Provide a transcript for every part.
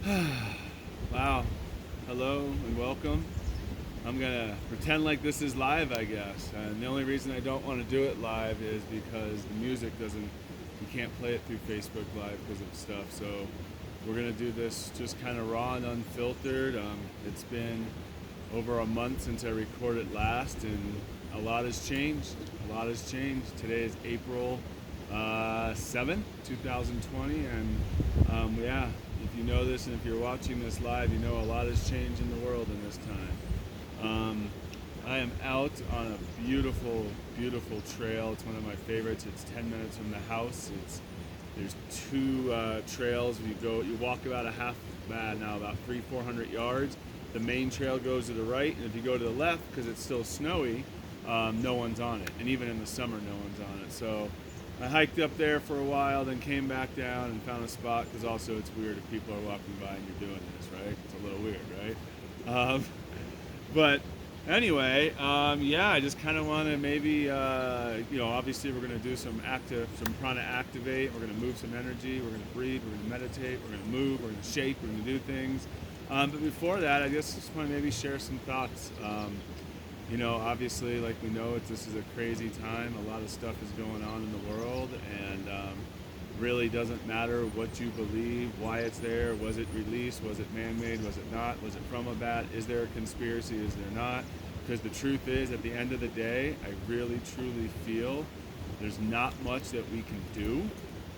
Wow. Hello and welcome. I'm gonna pretend like this is live, I guess. And the only reason I don't want to do it live is because the music doesn't, you can't play it through Facebook Live because of stuff. So we're gonna do this just kind of raw and unfiltered. It's been over a month since I recorded last, and a lot has changed. A lot has changed. Today is April 7th, 2020, and yeah, if you know this and if you're watching this live, you know a lot has changed in the world in this time. I am out on a beautiful, beautiful trail. It's one of my favorites. It's 10 minutes from the house. There's two trails. You walk about about 300-400 yards. The main trail goes to the right, and if you go to the left, because it's still snowy, no one's on it. And even in the summer, no one's on it. So I hiked up there for a while, then came back down and found a spot, because also it's weird if people are walking by and you're doing this, right? It's a little weird, right? But anyway, yeah, I just kind of want to maybe, obviously we're going to do some Prana activate. We're going to move some energy. We're going to breathe. We're going to meditate. We're going to move. We're going to shake. We're going to do things. But before that, I just want to maybe share some thoughts. Obviously, like we know, this is a crazy time. A lot of stuff is going on in the world, and really doesn't matter what you believe, why it's there, was it released, was it man-made, was it not, was it from a bat, is there a conspiracy, is there not? Because the truth is, at the end of the day, I really, truly feel there's not much that we can do.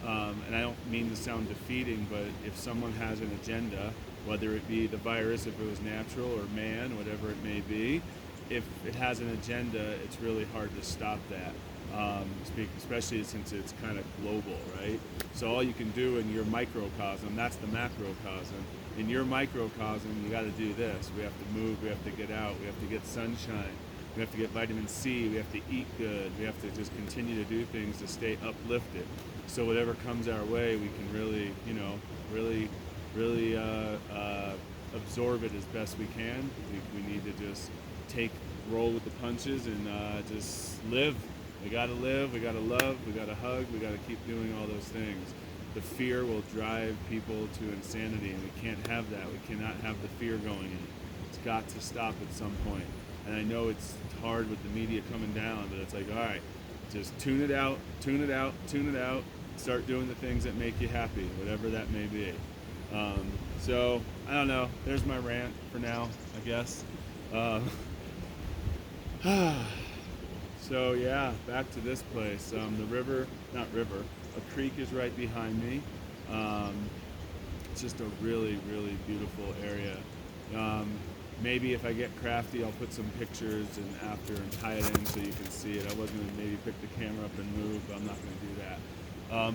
And I don't mean to sound defeating, but if someone has an agenda, whether it be the virus, if it was natural, or man, whatever it may be, if it has an agenda, it's really hard to stop that. Especially since it's kind of global, right? So all you can do in your microcosm, that's the macrocosm. In your microcosm, you got to do this. We have to move, we have to get out, we have to get sunshine, we have to get vitamin C, we have to eat good, we have to just continue to do things to stay uplifted. So whatever comes our way, we can really, really absorb it as best we can. We need to just roll with the punches and just live. We gotta live, we gotta love, we gotta hug, we gotta keep doing all those things. The fear will drive people to insanity, and we can't have that. We cannot have the fear going in. It's got to stop at some point. And I know it's hard with the media coming down, but it's like, all right, just tune it out, tune it out, tune it out. Start doing the things that make you happy, whatever that may be. So, I don't know. There's my rant for now, I guess. So yeah, back to this place. A creek is right behind me. It's just a really, really beautiful area. Maybe if I get crafty, I'll put some pictures and after and tie it in so you can see it. I was gonna maybe pick the camera up and move, but I'm not gonna do that.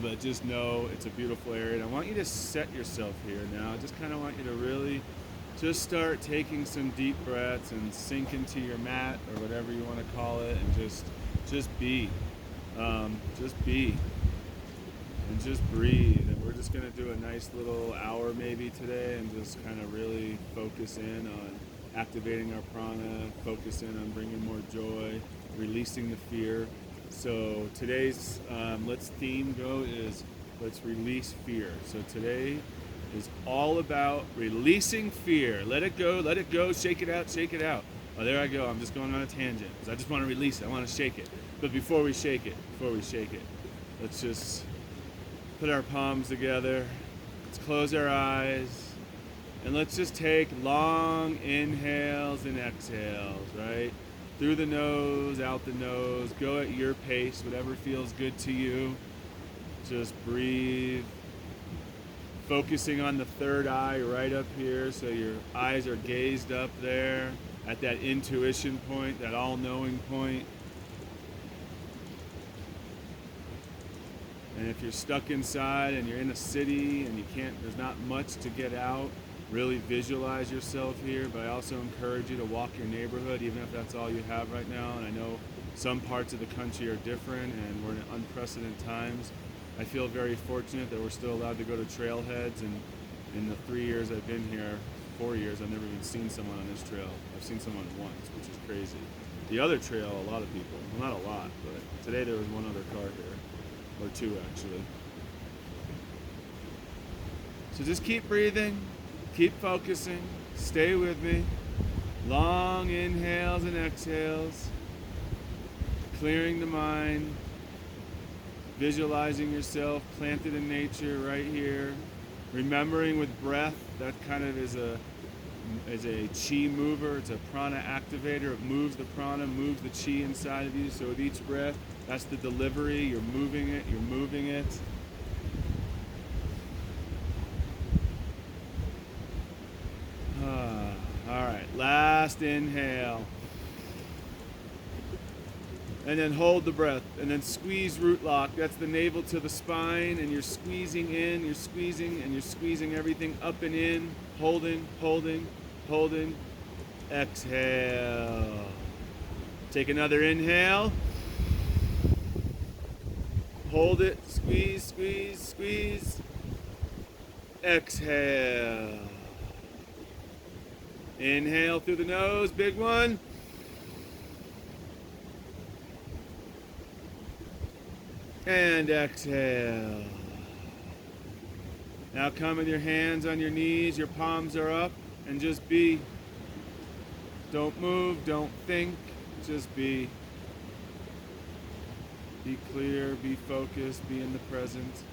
But just know it's a beautiful area, and I want you to set yourself here now. I just kind of want you to really just start taking some deep breaths and sink into your mat or whatever you want to call it, and just be, and just breathe. And we're just gonna do a nice little hour maybe today, and just kind of really focus in on activating our prana, focus in on bringing more joy, releasing the fear. So today's theme is let's release fear. So today is all about releasing fear. Let it go, shake it out, shake it out. Oh, there I go. I'm just going on a tangent because I just want to release it. I want to shake it. But before we shake it, let's just put our palms together. Let's close our eyes. And let's just take long inhales and exhales, right? Through the nose, out the nose. Go at your pace, whatever feels good to you. Just breathe. Focusing on the third eye right up here, so your eyes are gazed up there at that intuition point, that all-knowing point. And if you're stuck inside and you're in a city and there's not much to get out, really visualize yourself here. But I also encourage you to walk your neighborhood, even if that's all you have right now. And I know some parts of the country are different, and we're in unprecedented times. I feel very fortunate that we're still allowed to go to trailheads, and in the 3 years I've been here, 4 years, I've never even seen someone on this trail. I've seen someone once, which is crazy. The other trail, a lot of people. Well, not a lot, but today there was one other car here, or two actually. So just keep breathing, keep focusing. Stay with me. Long inhales and exhales. Clearing the mind. Visualizing yourself planted in nature right here. Remembering with breath, that kind of is a chi mover. It's a prana activator. It moves the prana, moves the chi inside of you. So with each breath, that's the delivery. You're moving it, you're moving it. All right, last inhale. And then hold the breath. And then squeeze root lock. That's the navel to the spine. And you're squeezing in, you're squeezing, and you're squeezing everything up and in. Holding, holding, holding. Exhale. Take another inhale. Hold it. Squeeze, squeeze, squeeze. Exhale. Inhale through the nose. Big one. And exhale. Now come with your hands on your knees, your palms are up, and just be. Don't move, don't think, just be. Be clear, be focused, be in the present.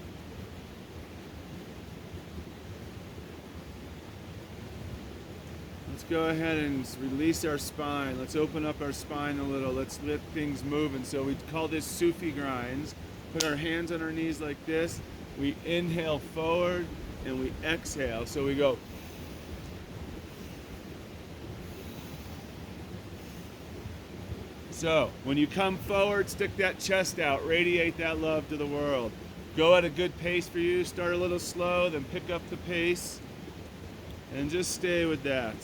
Let's go ahead and release our spine. Let's open up our spine a little. Let's let things move. And so we call this Sufi grinds. Put our hands on our knees like this. We inhale forward and we exhale. So we go. So when you come forward, stick that chest out. Radiate that love to the world. Go at a good pace for you. Start a little slow, then pick up the pace. And just stay with that.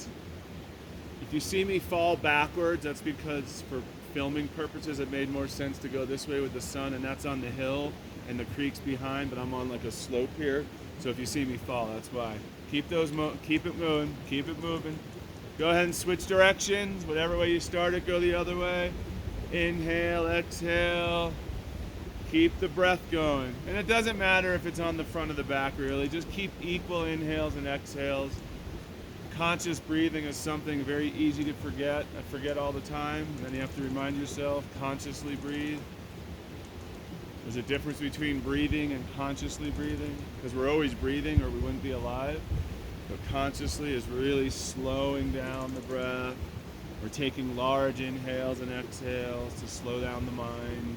If you see me fall backwards, that's because for filming purposes it made more sense to go this way with the sun, and that's on the hill and the creek's behind, but I'm on like a slope here. So if you see me fall, that's why. Keep keep it moving, keep it moving. Go ahead and switch directions. Whatever way you started, go the other way. Inhale, exhale. Keep the breath going. And it doesn't matter if it's on the front or the back, really. Just keep equal inhales and exhales. Conscious breathing is something very easy to forget. I forget all the time. And then you have to remind yourself, consciously breathe. There's a difference between breathing and consciously breathing, because we're always breathing or we wouldn't be alive. But consciously is really slowing down the breath. We're taking large inhales and exhales to slow down the mind.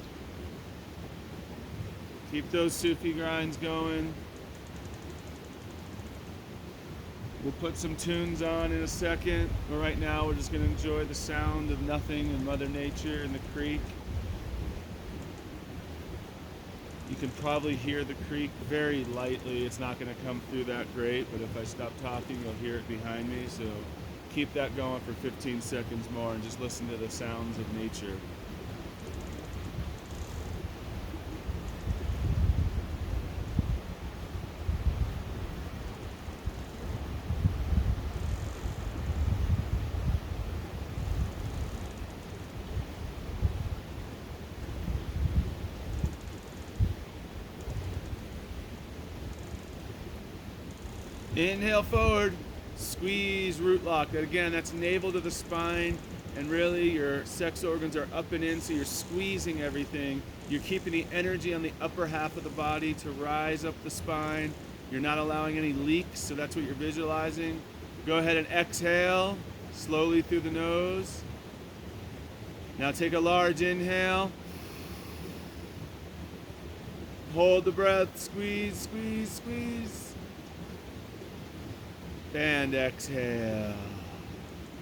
Keep those Sufi grinds going. We'll put some tunes on in a second, but right now we're just going to enjoy the sound of nothing and Mother Nature and the creek. You can probably hear the creek very lightly. It's not going to come through that great, but if I stop talking, you'll hear it behind me. So keep that going for 15 seconds more and just listen to the sounds of nature. Inhale forward, squeeze root lock. Again, that's navel to the spine, and really your sex organs are up and in, so you're squeezing everything. You're keeping the energy on the upper half of the body to rise up the spine. You're not allowing any leaks, so that's what you're visualizing. Go ahead and exhale slowly through the nose. Now take a large inhale. Hold the breath, squeeze, squeeze, squeeze. And exhale.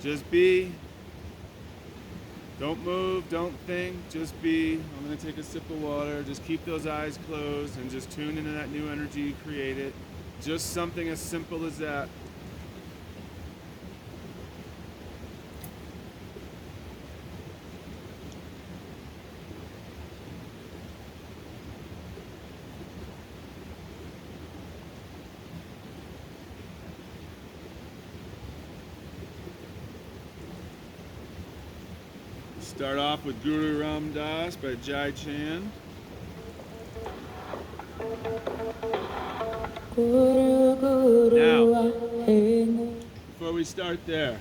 Just be. Don't move, don't think, just be. I'm going to take a sip of water. Just keep those eyes closed and just tune into that new energy you created. Just something as simple as that. Start off with Guru Ram Das by Jai Chan. Now, start there.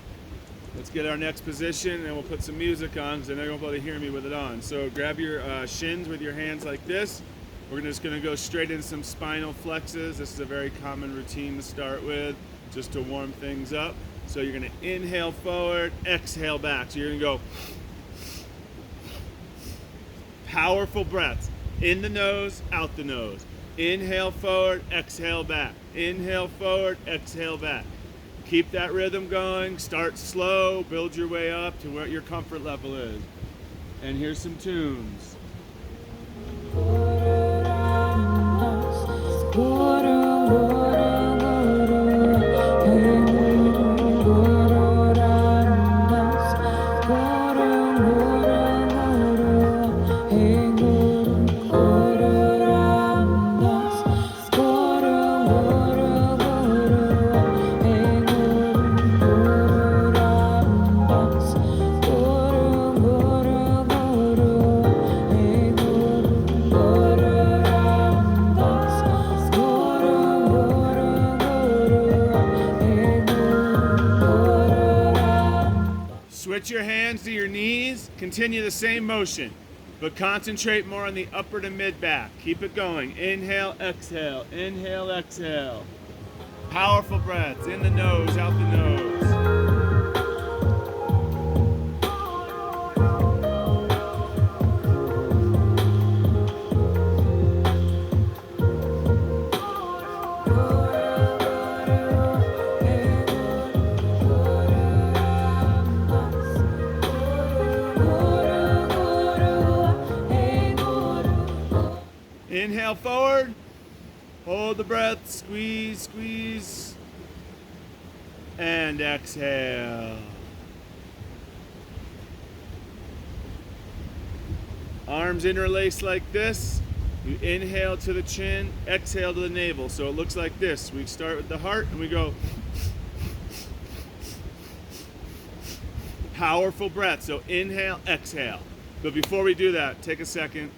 Let's get our next position, and we'll put some music on because they're not going to be able to hear me with it on. So grab your shins with your hands like this. We're just going to go straight into some spinal flexes. This is a very common routine to start with, just to warm things up. So you're going to inhale forward, exhale back. So you're going to go powerful breaths. In the nose, out the nose. Inhale forward, exhale back. Inhale forward, exhale back. Keep that rhythm going. Start slow, build your way up to what your comfort level is. And here's some tunes. Switch your hands to your knees. Continue the same motion, but concentrate more on the upper to mid back. Keep it going. Inhale, exhale. Inhale, exhale. Powerful breaths. In the nose, out the nose. Inhale forward, hold the breath, squeeze, squeeze, and exhale. Arms interlaced like this. You inhale to the chin, exhale to the navel. So it looks like this. We start with the heart and we go. Powerful breath. So inhale, exhale. But before we do that, take a second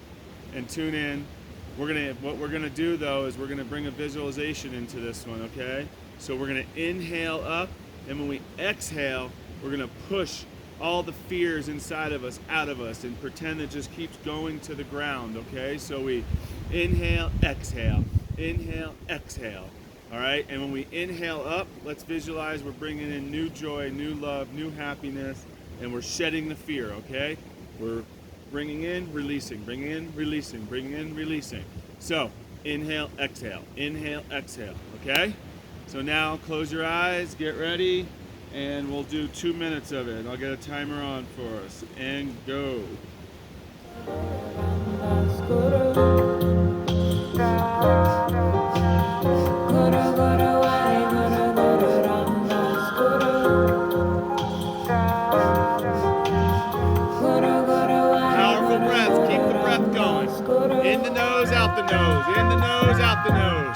and tune in. What we're gonna do though is we're gonna bring a visualization into this one, okay? So we're gonna inhale up, and when we exhale, we're gonna push all the fears inside of us out of us and pretend it just keeps going to the ground, okay? So we inhale, exhale, all right? And when we inhale up, let's visualize we're bringing in new joy, new love, new happiness, and we're shedding the fear, okay? We're bringing in, releasing, bringing in, releasing, bringing in, releasing. So, inhale, exhale, okay? So now close your eyes, get ready, and we'll do 2 minutes of it. I'll get a timer on for us, and go. In the nose, out the nose. In the nose, out the nose.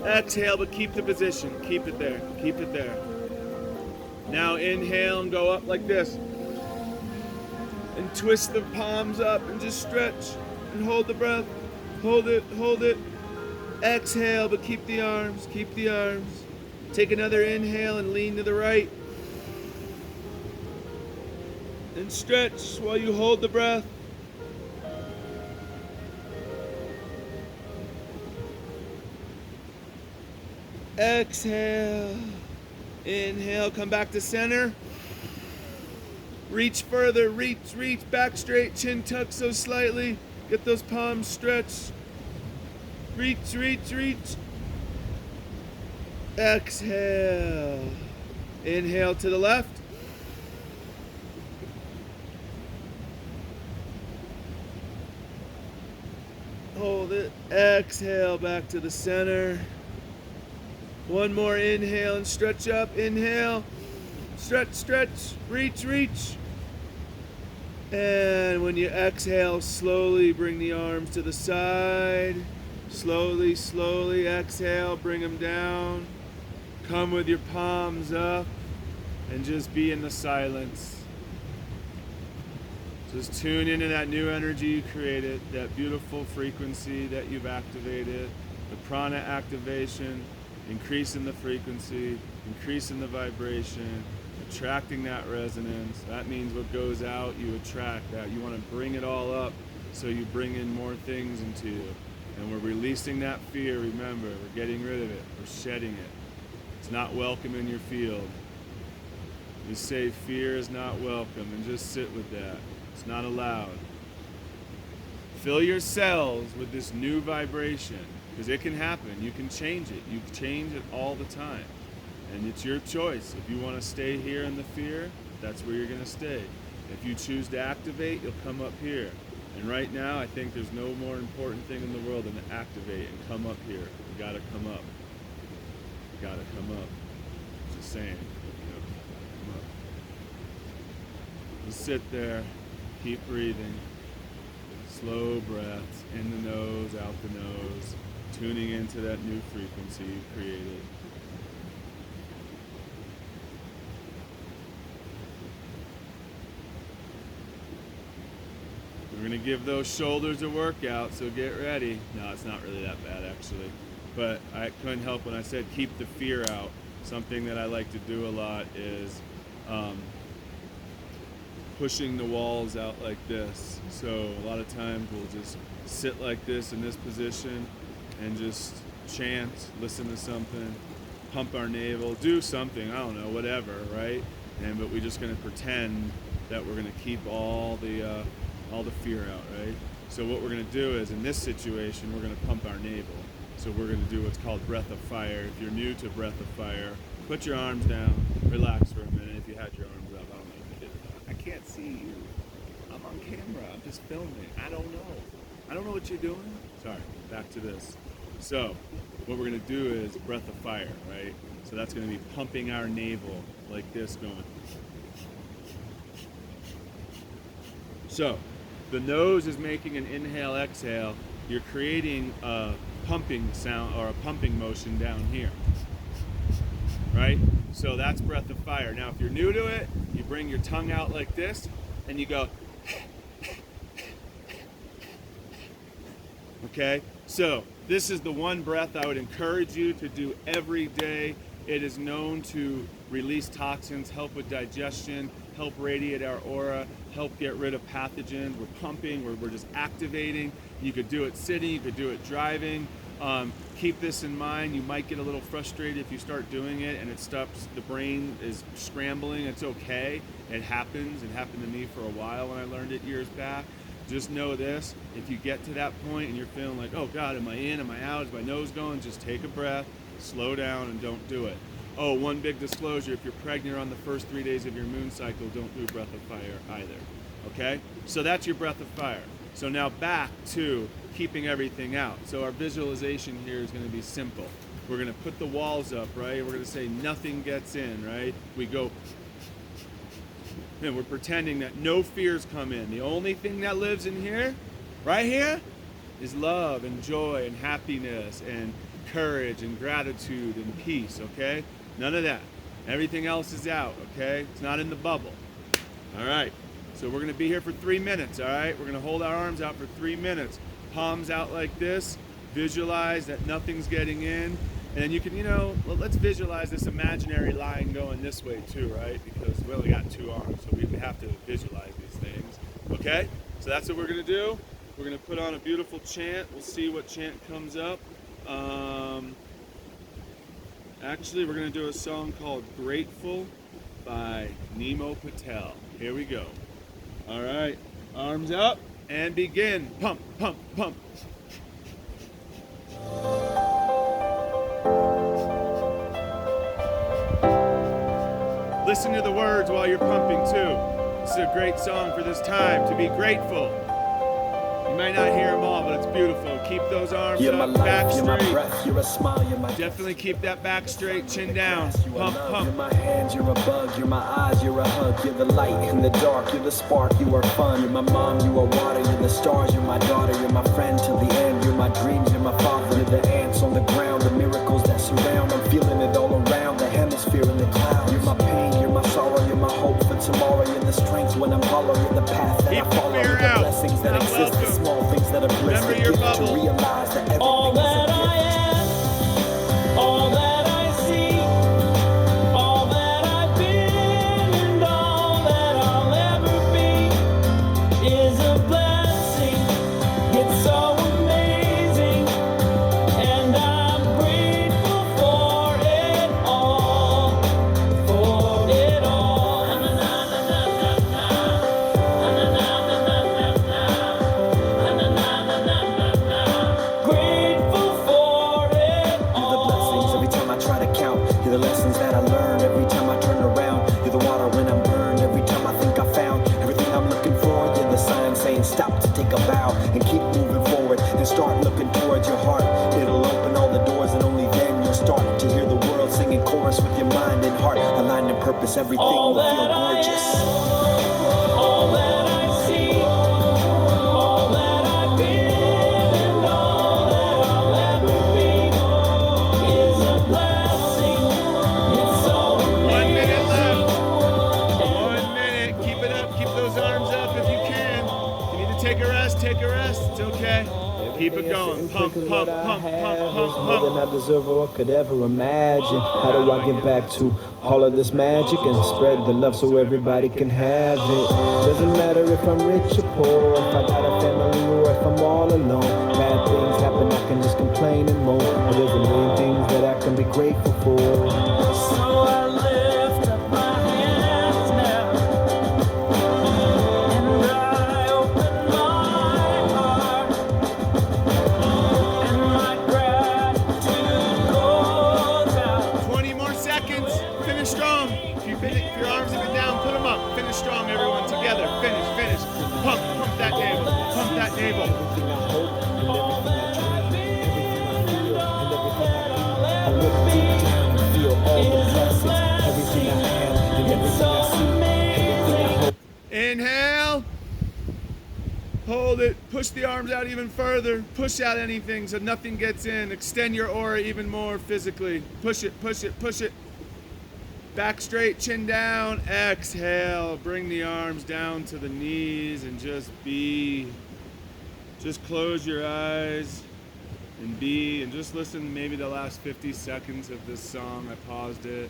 Exhale, but keep the position. Keep it there. Keep it there. Now inhale and go up like this. And twist the palms up and just stretch. And hold the breath. Hold it, hold it. Exhale, but keep the arms. Keep the arms. Take another inhale and lean to the right. And stretch while you hold the breath. Exhale. Inhale, come back to center. Reach further, reach, back straight, chin tuck so slightly. Get those palms stretched. Reach. Exhale. Inhale to the left. Hold it. Exhale back to the center. One more inhale and stretch up. Inhale. Stretch. Reach. And when you exhale, slowly bring the arms to the side. Slowly exhale, bring them down. Come with your palms up and just be in the silence. Just tune into that new energy you created, that beautiful frequency that you've activated, the prana activation, increasing the frequency, increasing the vibration, attracting that resonance. That means what goes out, you attract that. You want to bring it all up so you bring in more things into you. And we're releasing that fear, remember, we're getting rid of it, we're shedding it. It's not welcome in your field. You say fear is not welcome and just sit with that. It's not allowed. Fill your cells with this new vibration because it can happen. You can change it. You change it all the time. And it's your choice. If you want to stay here in the fear, that's where you're going to stay. If you choose to activate, you'll come up here. And right now, I think there's no more important thing in the world than to activate and come up here. You got to come up. You got to come up. Just saying. Come up. Just sit there. Keep breathing. Slow breaths in the nose, out the nose. Tuning into that new frequency you created. We're going to give those shoulders a workout, so get ready. No, it's not really that bad, actually. But I couldn't help when I said keep the fear out. Something that I like to do a lot is pushing the walls out like this. So a lot of times we'll just sit like this in this position and just chant, listen to something, pump our navel, do something, I don't know, whatever, right? But we're just going to pretend that we're going to keep all the fear out, right? So what we're going to do is, in this situation, we're going to pump our navel. So we're going to do what's called breath of fire. If you're new to breath of fire, put your arms down, relax for a minute. If you had your arms up, I don't know if you did or not. I can't see you. I'm on camera. I'm just filming. I don't know what you're doing. Sorry, back to this. So what we're going to do is breath of fire, right? So that's going to be pumping our navel like this, going. So the nose is making an inhale, exhale. You're creating a pumping sound or a pumping motion down here, right? So that's breath of fire. Now, if you're new to it, you bring your tongue out like this and you go, okay? So this is the one breath I would encourage you to do every day. It is known to release toxins, help with digestion, help radiate our aura, help get rid of pathogens. We're pumping, we're just activating. You could do it sitting, you could do it driving. Keep this in mind. You might get a little frustrated if you start doing it and it stops, the brain is scrambling. It's okay. It happens. It happened to me for a while when I learned it years back. Just know this, if you get to that point and you're feeling like, oh God, am I in, am I out, is my nose going, just take a breath, slow down, and don't do it. Oh, one big disclosure, if you're pregnant on the first 3 days of your moon cycle, don't do breath of fire either, okay? So that's your breath of fire. So now back to keeping everything out. So our visualization here is going to be simple. We're going to put the walls up, right? We're going to say nothing gets in, right? We go, and we're pretending that no fears come in. The only thing that lives in here, right here, is love and joy and happiness and courage and gratitude and peace, okay? None of that. Everything else is out, okay? It's not in the bubble. All right, so we're gonna be here for 3 minutes, all right? We're gonna hold our arms out for 3 minutes. Palms out like this. Visualize that nothing's getting in. And then you can, let's visualize this imaginary line going this way too, right? Because we only got 2 arms, so we have to visualize these things, okay? So that's what we're gonna do. We're gonna put on a beautiful chant. We'll see what chant comes up. Actually, we're gonna do a song called Grateful by Nemo Patel. Here we go. All right, arms up and begin. Pump, pump, pump. Listen to the words while you're pumping too. This is a great song for this time, to be grateful. You might not hear them all, but it's beautiful. Keep those arms up, back straight. You're my breath, you're a smile, you're my definitely keep that back straight, chin down. Pump, pump. You're my hands, you're a bug, you're my eyes, you're a hug. You're the light in the dark, you're the spark, you are fun. You're my mom, you are water, you're the stars, you're my daughter, you're my friend till the end. You're my dreams, you're my father. You're the ants on the ground, the miracles that surround. I'm feeling it all around, the hemisphere in the clouds. You're my pain, you're my sorrow, you're my hope for tomorrow. You're the strength when I'm hollow, you're the path that I follow. You're the blessings that exist, the small things that are bliss. Remember your bubble. To realize that everything all that I am, all that I see, all that I've been, and all that I'll ever be is a blessing. It's so amazing, and I'm grateful for it all, for it all. Grateful for it all. You're the blessings every time I try to count. You're the lessons that I learn every time I turn around. You're the water when I'm burned every time I think I found everything I'm looking for. You're the sign saying stop to take a bow and keep moving forward and start looking towards your heart. It'll open all the doors and only then you'll start to hear the world singing chorus with your mind and heart. Aligned in purpose, everything all will feel gorgeous. All that I see, all that I've been, and all that I'll ever be is a blessing. It's so amazing. 1 minute left. 1 minute. Keep it up. Keep those arms up if you can. If you need to take a rest, take a rest. It's okay. Keep it going. Pump, pump, pump, pump, pump, more than I deserve or could ever imagine. How do I get back to all of this magic and spread the love so everybody can have it? Doesn't matter if I'm rich or poor, if I got a family or if I'm all alone. Bad things happen, I can just complain and moan. But there's a million things that I can be grateful for. So I lift up my hands now, and I open my heart, and my gratitude goes out. 20 more seconds. Finish strong. If your arms have been down, put them up. Finish strong, everyone. Together. Finish, finish. Pump, pump that navel. Pump that navel. Everything I hope and everything I dream, everything I feel and everything I look deep down and feel all the blessings. Everything I am and everything I see, everything I hope. Inhale. Hold it. Push the arms out even further. Push out anything so nothing gets in. Extend your aura even more physically. Push it, push it, push it. Back straight, chin down. Exhale. Bring the arms down to the knees and just be. Just close your eyes and be. And just listen maybe the last 50 seconds of this song. I paused it.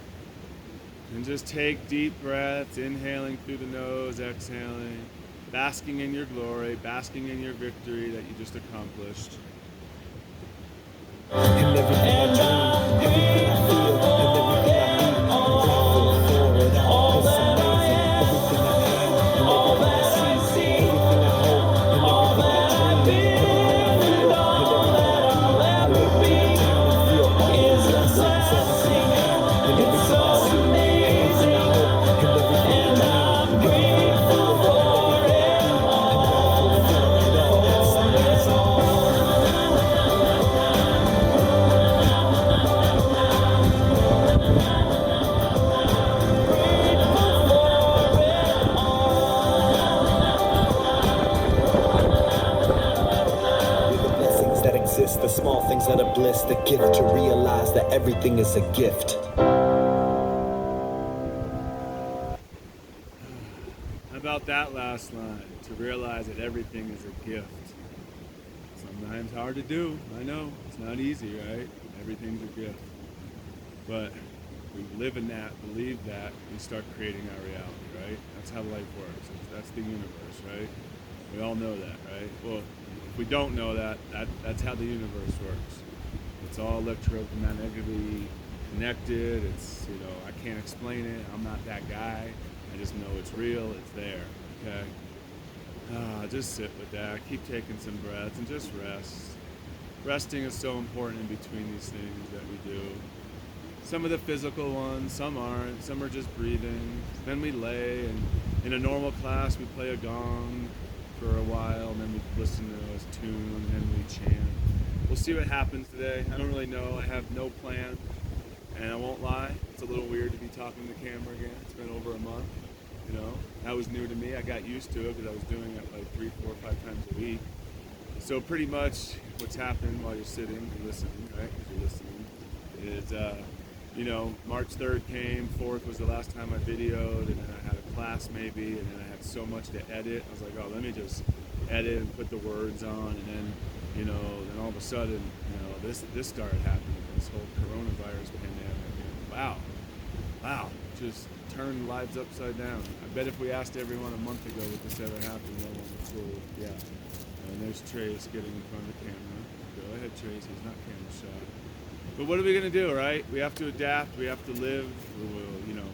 And just take deep breaths, inhaling through the nose, exhaling. Basking in your glory, basking in your victory that you just accomplished. And everything I dream, everything I feel, and everything I need, I'm grateful for it all. It's amazing. Everything I am and everything I see, everything I hope and everything I dream, everything I feel and everything I look deep down and feel all the blessings. Everything I am and everything I see, everything I hope and everything I dream, everything I feel and everything I exist, the small things that are bliss, the gift to realize that everything is a gift. How about that last line? To realize that everything is a gift. Sometimes hard to do. I know. It's not easy, right? Everything's a gift. But we live in that, believe that, we start creating our reality, right? That's how life works. That's the universe, right? We all know that, right? Well, if we don't know that, that's how the universe works. It's all electromagnetically connected. It's, I can't explain it. I'm not that guy. I just know it's real. It's there, okay? Just sit with that. Keep taking some breaths and just rest. Resting is so important in between these things that we do. Some of the physical ones, some aren't. Some are just breathing. Then we lay, and in a normal class, we play a gong for a while, and then we listen to a tune, and then we chant. We'll see what happens today. I don't really know. I have no plan, and I won't lie. It's a little weird to be talking to the camera again. It's been over a month. That was new to me. I got used to it because I was doing it like 3, 4, 5 times a week. So pretty much what's happened while you're sitting and listening, right? Because you're listening, is March 3rd came, 4th was the last time I videoed, and then I had a class maybe, and then I had so much to edit. I was like, oh, let me just edit and put the words on, and then, then all of a sudden, this started happening, this whole coronavirus pandemic. And wow, just turned lives upside down. I bet if we asked everyone a month ago would this ever happened, no one would say, yeah. And there's Trace getting in front of the camera. Go ahead, Trace, he's not camera shy. But what are we going to do, right? We have to adapt, we have to live.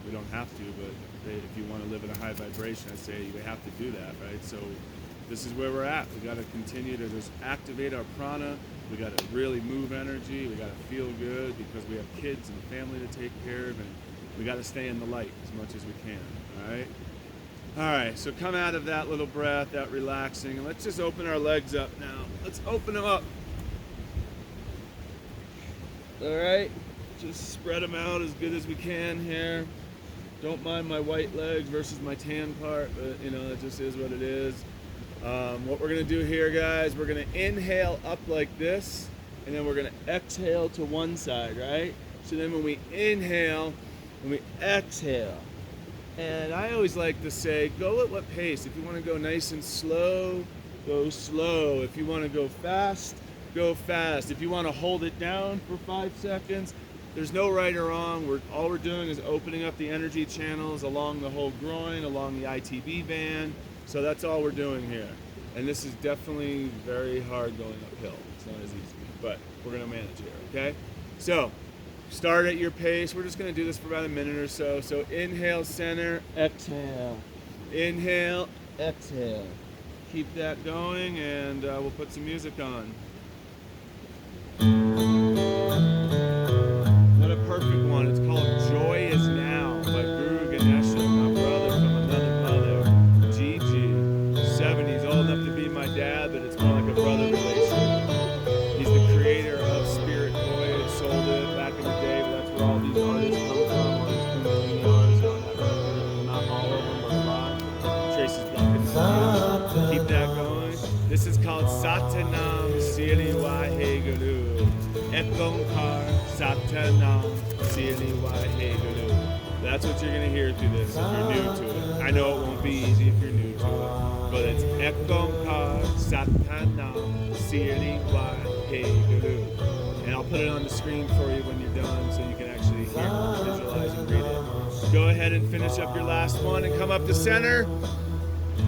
We don't have to, but if you want to live in a high vibration, I say you have to do that, right? So this is where we're at. We got to continue to just activate our prana. We got to really move energy. We got to feel good because we have kids and family to take care of, and we got to stay in the light as much as we can, all right? All right, so come out of that little breath, that relaxing, and let's just open our legs up now. Let's open them up. All right, just spread them out as good as we can here. Don't mind my white legs versus my tan part, but it just is what it is. What we're gonna do here, guys, we're gonna inhale up like this, and then we're gonna exhale to one side, right? So then when we inhale, when we exhale, and I always like to say, go at what pace. If you wanna go nice and slow, go slow. If you wanna go fast, go fast. If you wanna hold it down for 5 seconds, there's no right or wrong. All we're doing is opening up the energy channels along the whole groin, along the ITB band. So that's all we're doing here. And this is definitely very hard going uphill. It's not as easy, but we're gonna manage here, okay? So, start at your pace. We're just gonna do this for about a minute or so. So inhale, center, exhale. Inhale, exhale. Keep that going, and we'll put some music on. What a perfect one. It's called Joy Is Now by Guru Ganesha, my brother from another mother, Gigi. 70s, old enough to be my dad, but it's more like a brother relation. He's the creator of Spirit Boy, sold it back in the day, but that's where all these artists come from. All these Kundalini artists on that record. Not all of them, but a lot. Tracy's blocking. Keep that going. This is called Satanam Siri Waheguru. Ekonkar Satanam Siri Waheguru. That's what you're going to hear through this if you're new to it. I know it won't be easy if you're new to it, but it's Ekonkar Satanam Siri Waheguru. And I'll put it on the screen for you when you're done so you can actually hear, visualize, and read it. Go ahead and finish up your last one and come up to center.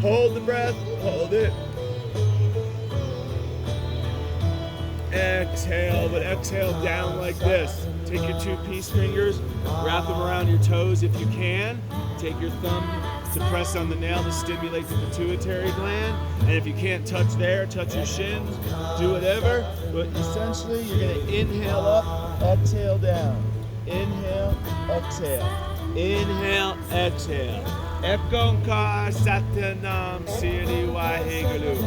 Hold the breath. Hold it. Exhale, but exhale down like this. Take your 2 peace fingers, wrap them around your toes if you can. Take your thumb to press on the nail to stimulate the pituitary gland. And if you can't touch there, touch your shins, do whatever. But essentially, you're gonna inhale up, exhale down. Inhale, exhale. Inhale, exhale. Ekonkar Satanam Siri Waheguru.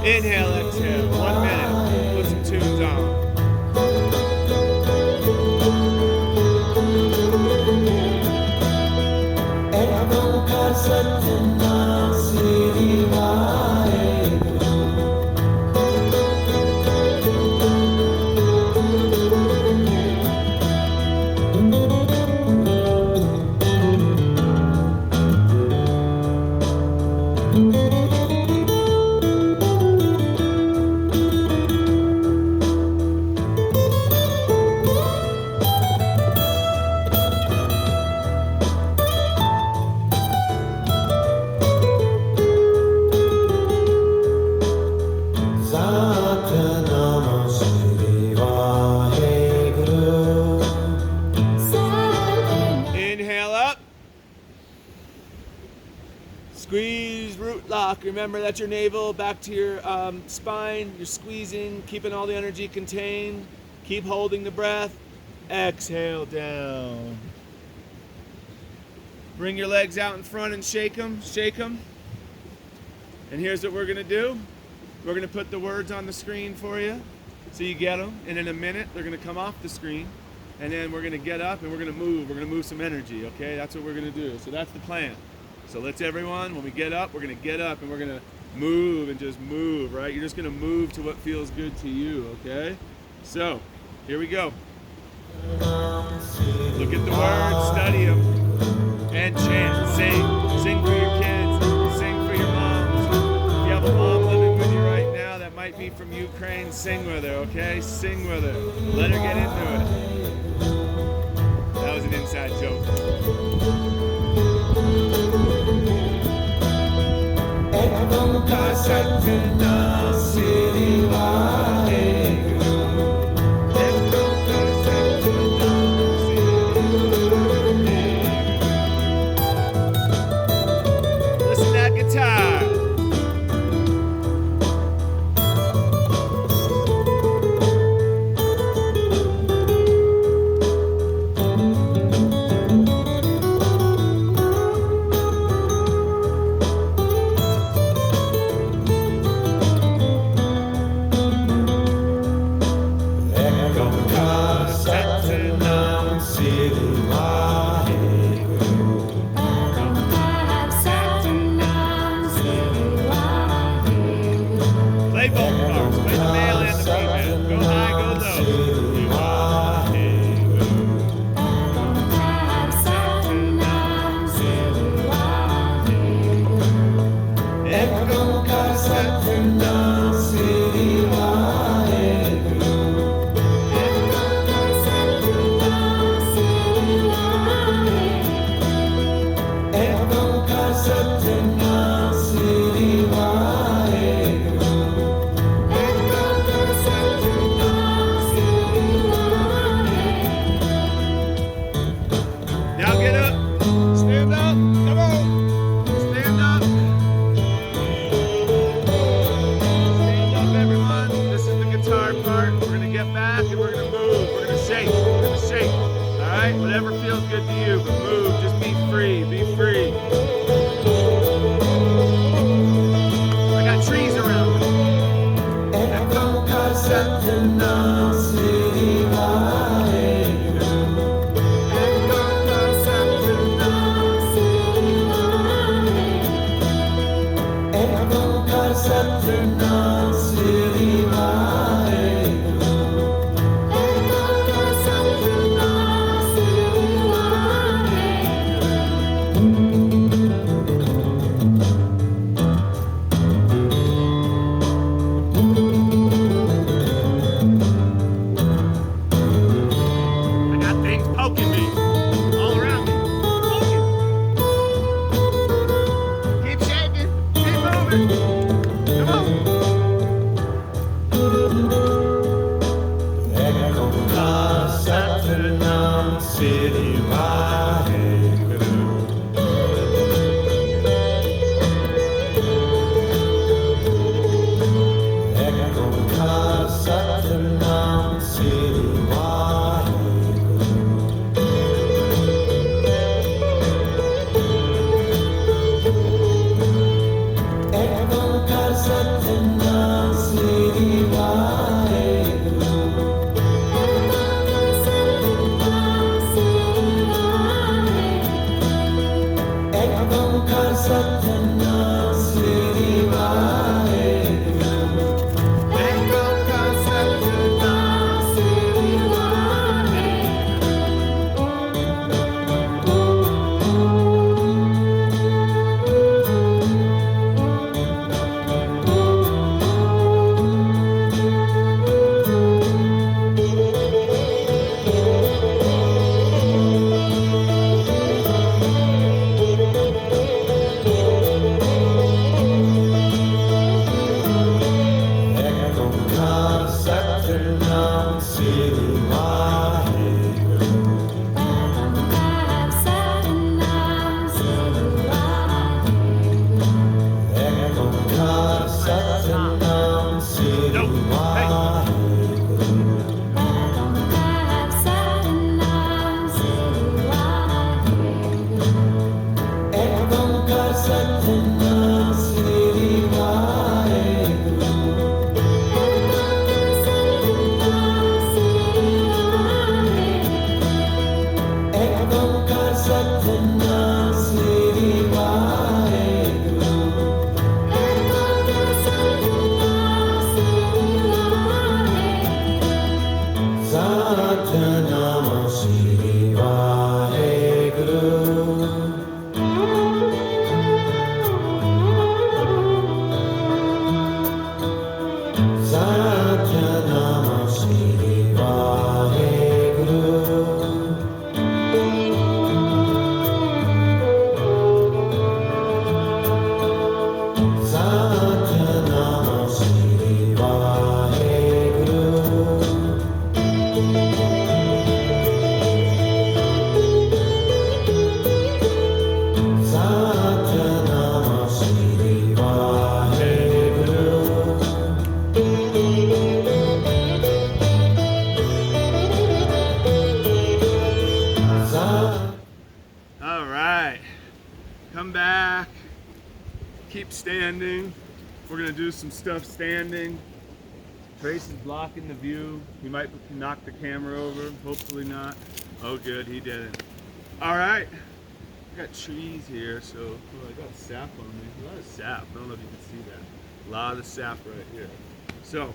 Inhale, exhale. 1 minute. Put some tunes on. Ekonkar Satanam Siri Waheguru. Remember, that's your navel, back to your spine. You're squeezing, keeping all the energy contained. Keep holding the breath. Exhale down. Bring your legs out in front and shake them, shake them. And here's what we're gonna do. We're gonna put the words on the screen for you so you get them. And in a minute, they're gonna come off the screen. And then we're gonna get up and we're gonna move. We're gonna move some energy, okay? That's what we're gonna do. So that's the plan. So let's everyone, when we get up, we're gonna get up and we're gonna move and just move, right? You're just gonna move to what feels good to you, okay? So, here we go. Look at the words, study them, and chant, sing. Sing for your kids, sing for your moms. If you have a mom living with you right now that might be from Ukraine, sing with her, okay? Sing with her. Let her get into it. That was an inside joke. Listen to that guitar. Play both parts. Play the male and the female. Go high, go low. Now get up. Stand up. Come on. Stand up. Stand up, everyone. This is the guitar part. We're going to get back and we're going to move. We're going to shake. We're going to shake. All right? Whatever feels good to you, but move. Just be free. Be free. I got trees around me. I got things poking me all around me. Poking. Keep shaking. Keep moving. Come on. standing. We're gonna do some stuff standing. Trace is blocking the view. He might knock the camera over, hopefully not. Oh good, he didn't. All right, I got trees here, so I got sap on me. A lot of sap, I don't know if you can see that. A lot of sap right here. So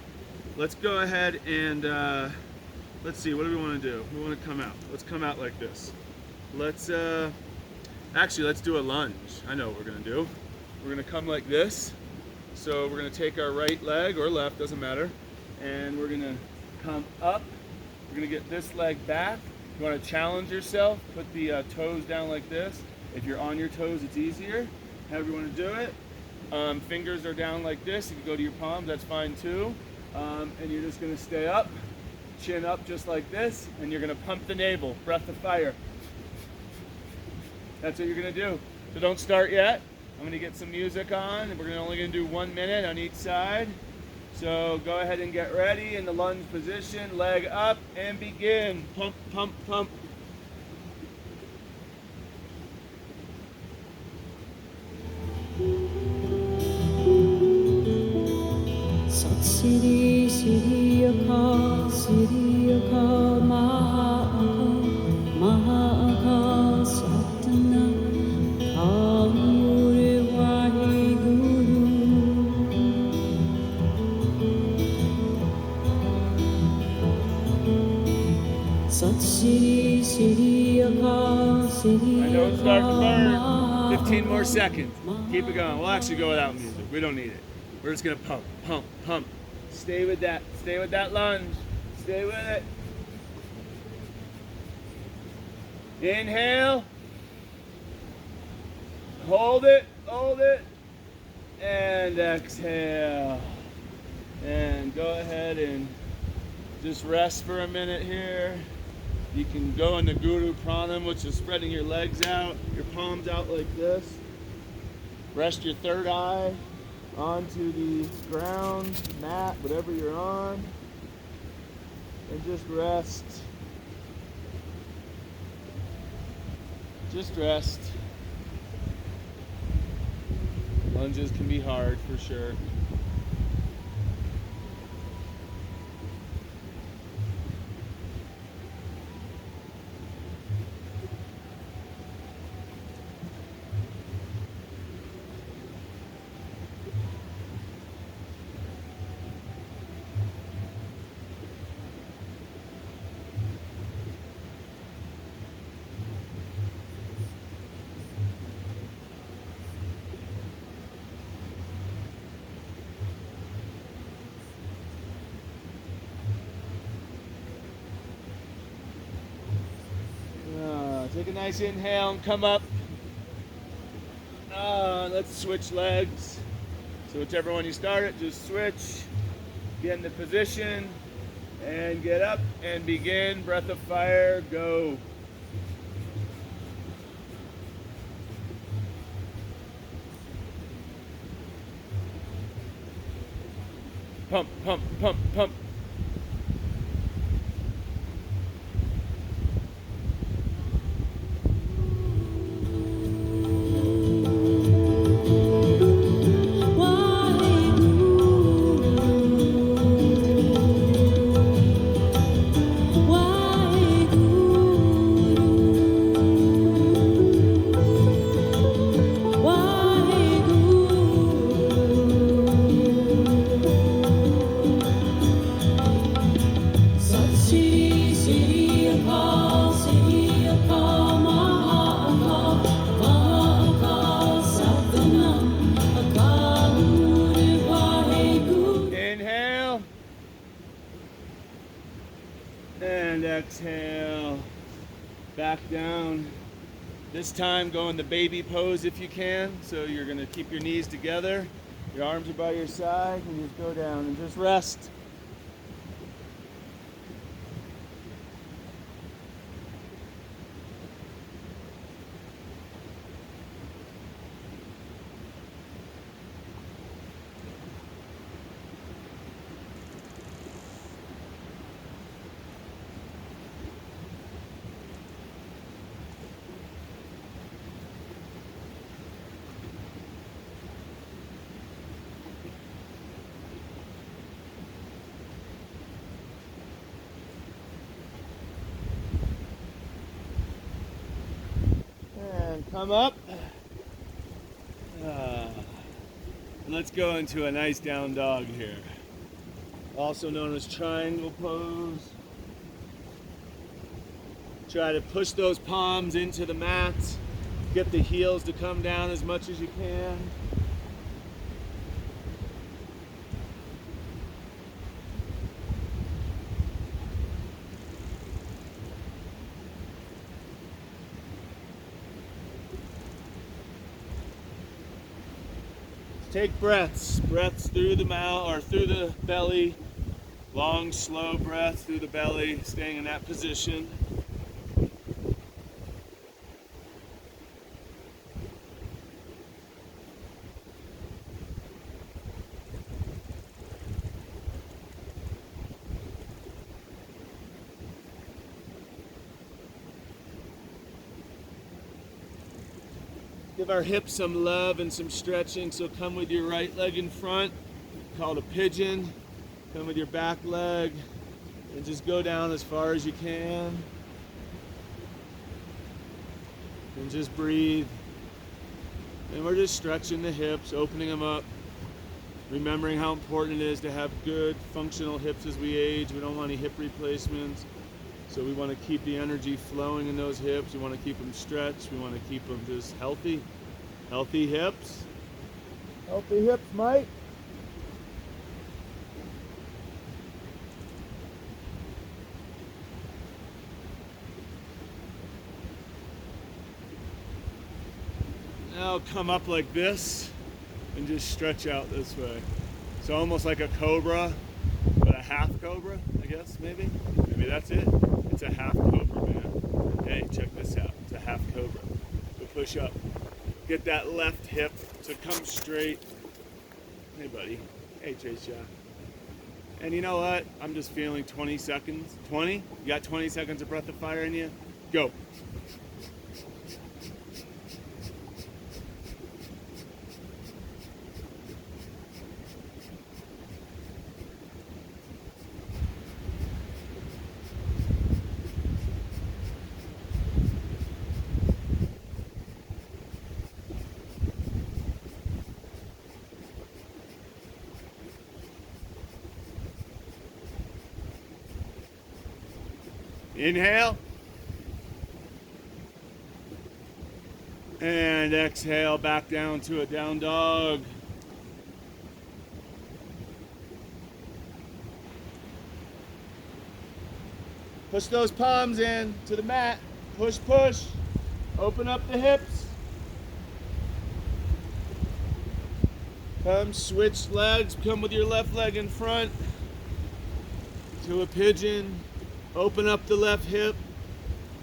let's go ahead and let's see, what do we wanna do? We wanna come out. Let's come out like this. Let's do a lunge. I know what we're gonna do. We're gonna come like this. So we're gonna take our right leg or left, doesn't matter, and we're gonna come up. We're gonna get this leg back. If you wanna challenge yourself, put the toes down like this. If you're on your toes, it's easier. However you wanna do it. Fingers are down like this. You can go to your palms, that's fine too. And you're just gonna stay up, chin up just like this, and you're gonna pump the navel, breath of fire. That's what you're gonna do. So don't start yet. I'm gonna get some music on, and we're only gonna do 1 minute on each side. So go ahead and get ready in the lunge position, leg up, and begin. Pump, pump, pump. Sat Siri Siri Akal Siri Akal Maha Akal Satna Kalmure Waheguru Sat Siri Siri Akal Siri I know it's starting to burn. Akal 15 more seconds. Keep it going. We'll actually go without music. We don't need it. We're just gonna pump, pump, pump. Stay with that. Stay with that lunge. Stay with it. Inhale. Hold it, and exhale. And go ahead and just rest for a minute here. You can go into Guru Prana, which is spreading your legs out, your palms out like this. Rest your third eye onto the ground, mat, whatever you're on, and just rest. Just rest. Lunges can be hard for sure. Take a nice inhale and come up. Let's switch legs. So whichever one you start it, just switch. Get in the position and get up and begin. Breath of fire, go. Pump, pump, pump, pump. And exhale, back down. This time go in the baby pose if you can. So you're gonna keep your knees together, your arms are by your side, and just go down and just rest. Come up. Let's go into a nice down dog here, also known as triangle pose. Try to push those palms into the mat. Get the heels to come down as much as you can. Take breaths through the mouth or through the belly. Long, slow breaths through the belly, staying in that position. Give our hips some love and some stretching. So come with your right leg in front, called a pigeon. Come with your back leg and just go down as far as you can. And just breathe. And we're just stretching the hips, opening them up. Remembering how important it is to have good functional hips as we age. We don't want any hip replacements. So we want to keep the energy flowing in those hips. We want to keep them stretched. We want to keep them just healthy. Healthy hips. Healthy hips, Mike. Now come up like this and just stretch out this way. So almost like a cobra, but a half cobra, I guess, maybe? Maybe that's it. It's a half cobra, man. Hey, check this out. It's a half cobra. So push up. Get that left hip to come straight. Hey, buddy. Hey, Chase Shot. And you know what? I'm just feeling 20 seconds. 20? You got 20 seconds of breath of fire in you? Go. Inhale. And exhale back down to a down dog. Push those palms in to the mat. Push, push. Open up the hips. Come switch legs. Come with your left leg in front to a pigeon. Open up the left hip.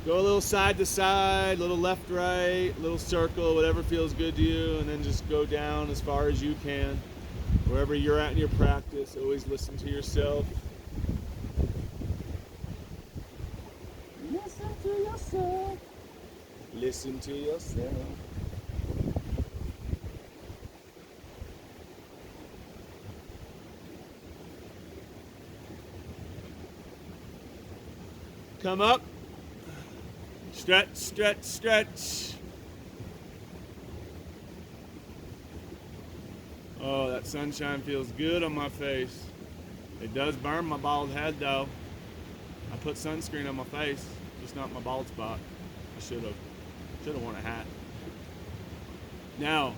Go a little side to side, little left, right, little circle, whatever feels good to you, and then just go down as far as you can. Wherever you're at in your practice, always listen to yourself. Listen to yourself. Listen to yourself. Come up. Stretch, stretch, stretch. Oh, that sunshine feels good on my face. It does burn my bald head though. I put sunscreen on my face, just not my bald spot. I should have worn a hat. Now,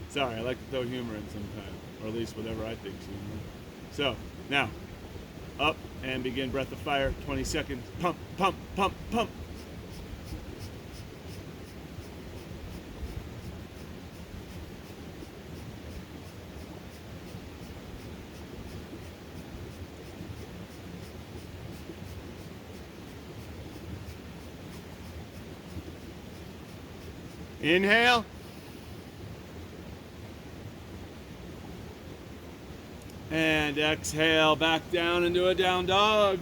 sorry, I like to throw humor in sometimes, or at least whatever I think's humor. So, now, up and begin breath of fire, 20 seconds. Pump, pump, pump, pump. Inhale. And exhale back down into a down dog.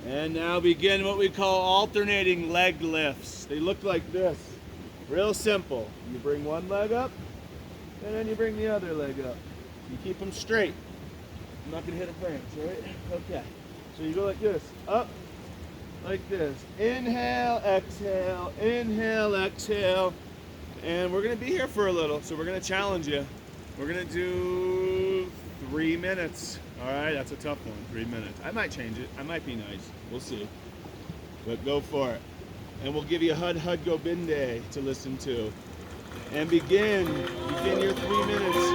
And now begin what we call alternating leg lifts. They look like this. Real simple. You bring one leg up, and then you bring the other leg up. You keep them straight. I'm not going to hit a branch, all right? Okay. So you go like this, up, like this. Inhale, exhale, and we're gonna be here for a little, so we're gonna challenge you. We're gonna do 3 minutes. All right, that's a tough one, 3 minutes. I might change it, I might be nice, we'll see. But go for it. And we'll give you Hud Hud Gobinde to listen to. And begin your 3 minutes.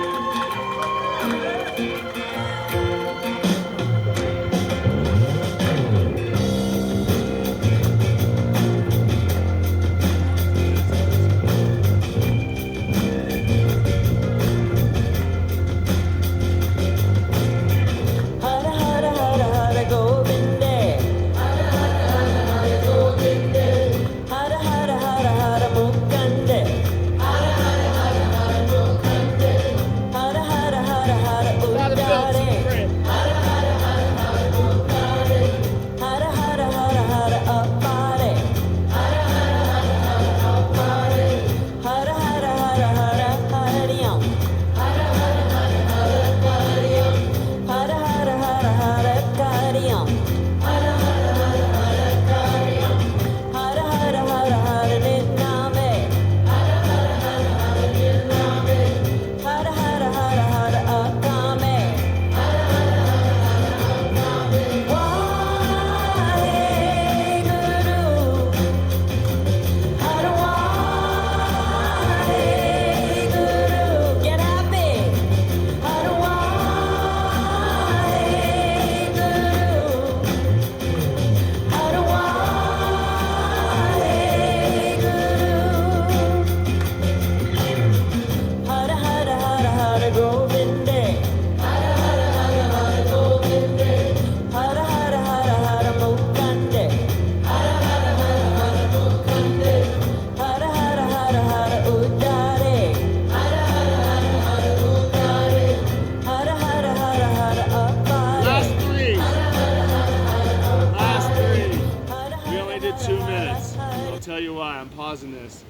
Tell you why, I'm pausing this.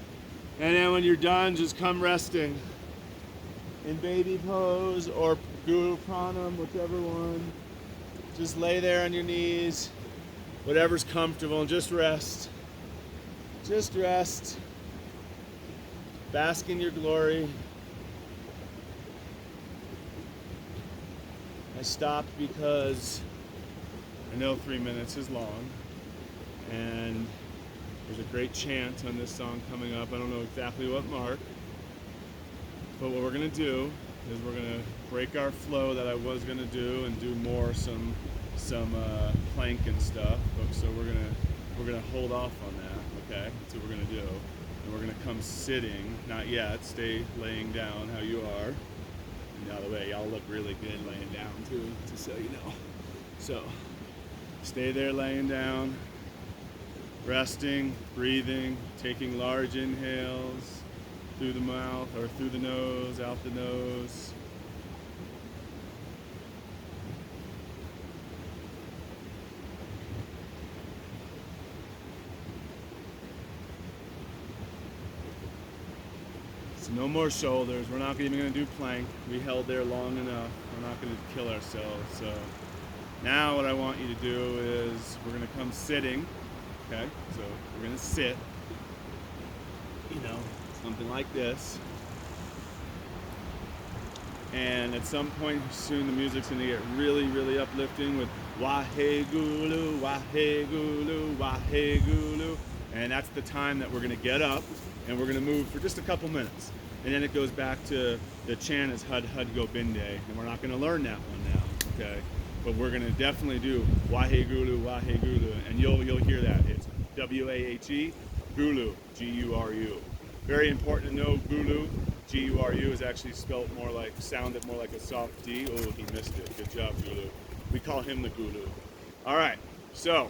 And then when you're done, just come resting in baby pose or Guru Prana, whichever one. Just lay there on your knees, whatever's comfortable, and just rest. Just rest. Bask in your glory. I stopped because I know 3 minutes is long, and there's a great chant on this song coming up. I don't know exactly what mark, but what we're gonna do is we're gonna break our flow that I was gonna do and do more some plank and stuff. So we're gonna hold off on that. Okay, that's what we're gonna do, and we're gonna come sitting. Not yet. Stay laying down how you are. And by the way, y'all look really good laying down too, just so you know. So stay there laying down. Resting, breathing, taking large inhales through the mouth or through the nose, out the nose. So no more shoulders. We're not even going to do plank. We held there long enough. We're not going to kill ourselves. So now what I want you to do is we're going to come sitting. Okay, so we're gonna sit, something like this. And at some point soon the music's gonna get really, really uplifting with Wahegulu, Wahegulu, Wahegulu. And that's the time that we're gonna get up and we're gonna move for just a couple minutes. And then it goes back to the chant is Hud Hud Gobinde, and we're not gonna learn that one now, okay? But we're gonna definitely do Wahegulu, Wahegulu, and you'll hear that. It's W-A-H-E, Gulu, G-U-R-U. Very important to know Gulu, G-U-R-U is actually spelled sounded more like a soft D. Oh, he missed it. Good job, Gulu. We call him the Gulu. All right, so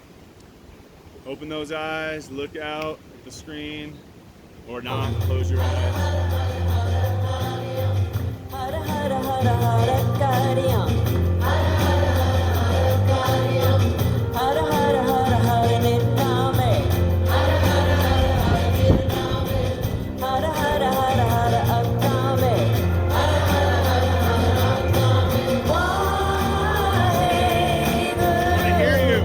open those eyes, look out at the screen, or not, close your eyes. I hear you.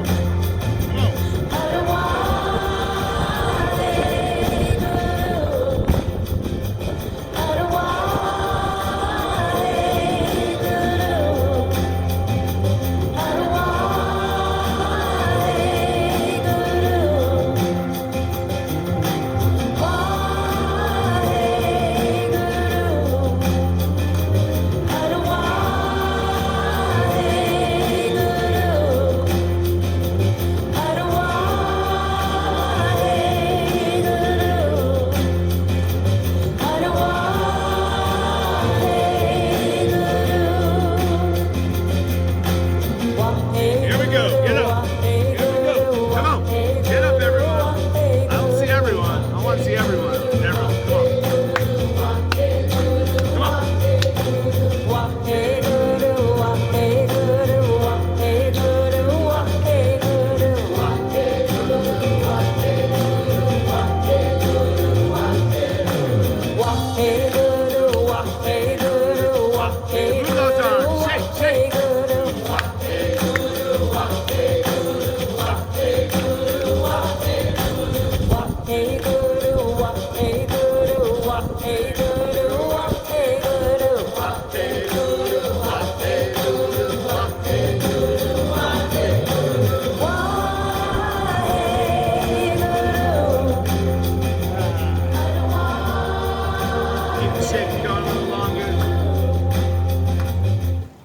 it's going a little longer.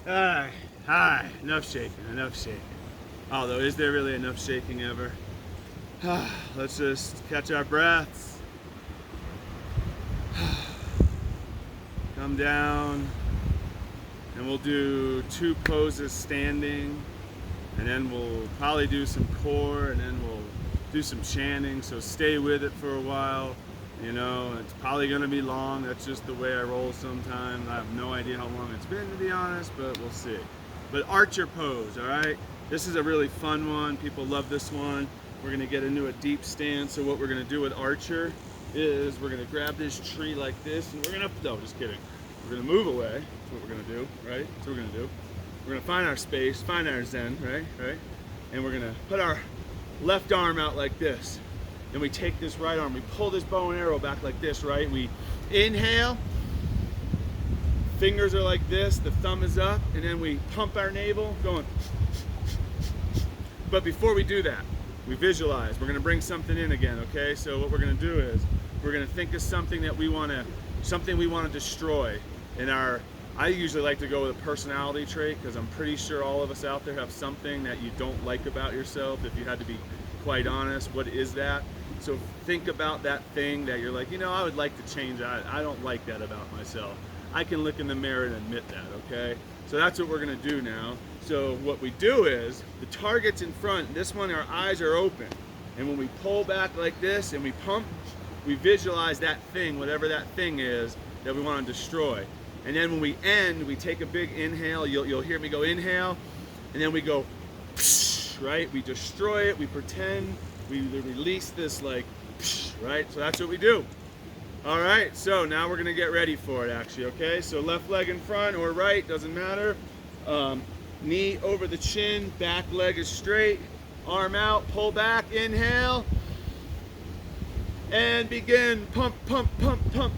Alright, hi, enough shaking, enough shaking. Although, is there really enough shaking ever? Let's just catch our breaths. Come down, and we'll do 2 poses standing, and then we'll probably do some core, and then we'll do some chanting, so stay with it for a while. You know, it's probably gonna be long. That's just the way I roll sometimes. I have no idea how long it's been, to be honest, but we'll see. But archer pose, all right? This is a really fun one. People love this one. We're gonna get into a deep stance. So what we're gonna do with archer is we're gonna grab this tree like this, and we're gonna, no, just kidding. We're gonna move away. That's what we're gonna do, right? That's what we're gonna do. We're gonna find our space, find our zen, right? And we're gonna put our left arm out like this. Then we take this right arm, we pull this bow and arrow back like this, right? We inhale, fingers are like this, the thumb is up, and then we pump our navel, going. But before we do that, we visualize. We're gonna bring something in again, okay? So what we're gonna do is, we're gonna think of something that we wanna destroy. I usually like to go with a personality trait, because I'm pretty sure all of us out there have something that you don't like about yourself. If you had to be quite honest, what is that? So think about that thing that you're like, you know, I would like to change that. I don't like that about myself. I can look in the mirror and admit that, okay? So that's what we're gonna do now. So what we do is, the target's in front, this one our eyes are open. And when we pull back like this and we pump, we visualize that thing, whatever that thing is, that we wanna destroy. And then when we end, we take a big inhale, you'll hear me go inhale, and then we go, right? We destroy it, we pretend, we release this like, right? So that's what we do. All right, so now we're gonna get ready for it actually, okay? So left leg in front or right, doesn't matter. Knee over the chin, back leg is straight, arm out, pull back, inhale, and begin, pump, pump, pump, pump.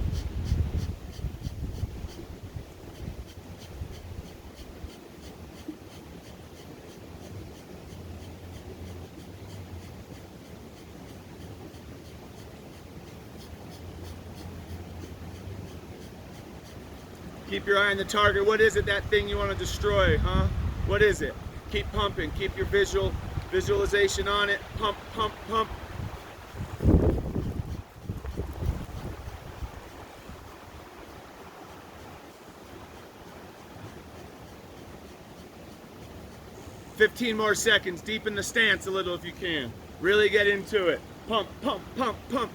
Keep your eye on the target. What is it, that thing you want to destroy, huh? What is it? Keep pumping. Keep your visualization on it. Pump, pump, pump. "15 more seconds. Deepen the stance a little if you can. Really get into it. Pump, pump, pump, pump.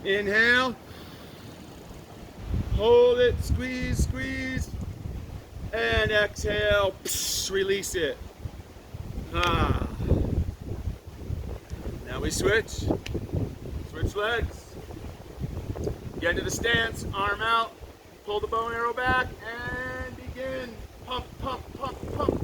Inhale, hold it, squeeze, squeeze, and exhale, release it. Now we switch legs, get into the stance, arm out, pull the bow and arrow back, and begin, pump, pump, pump, pump.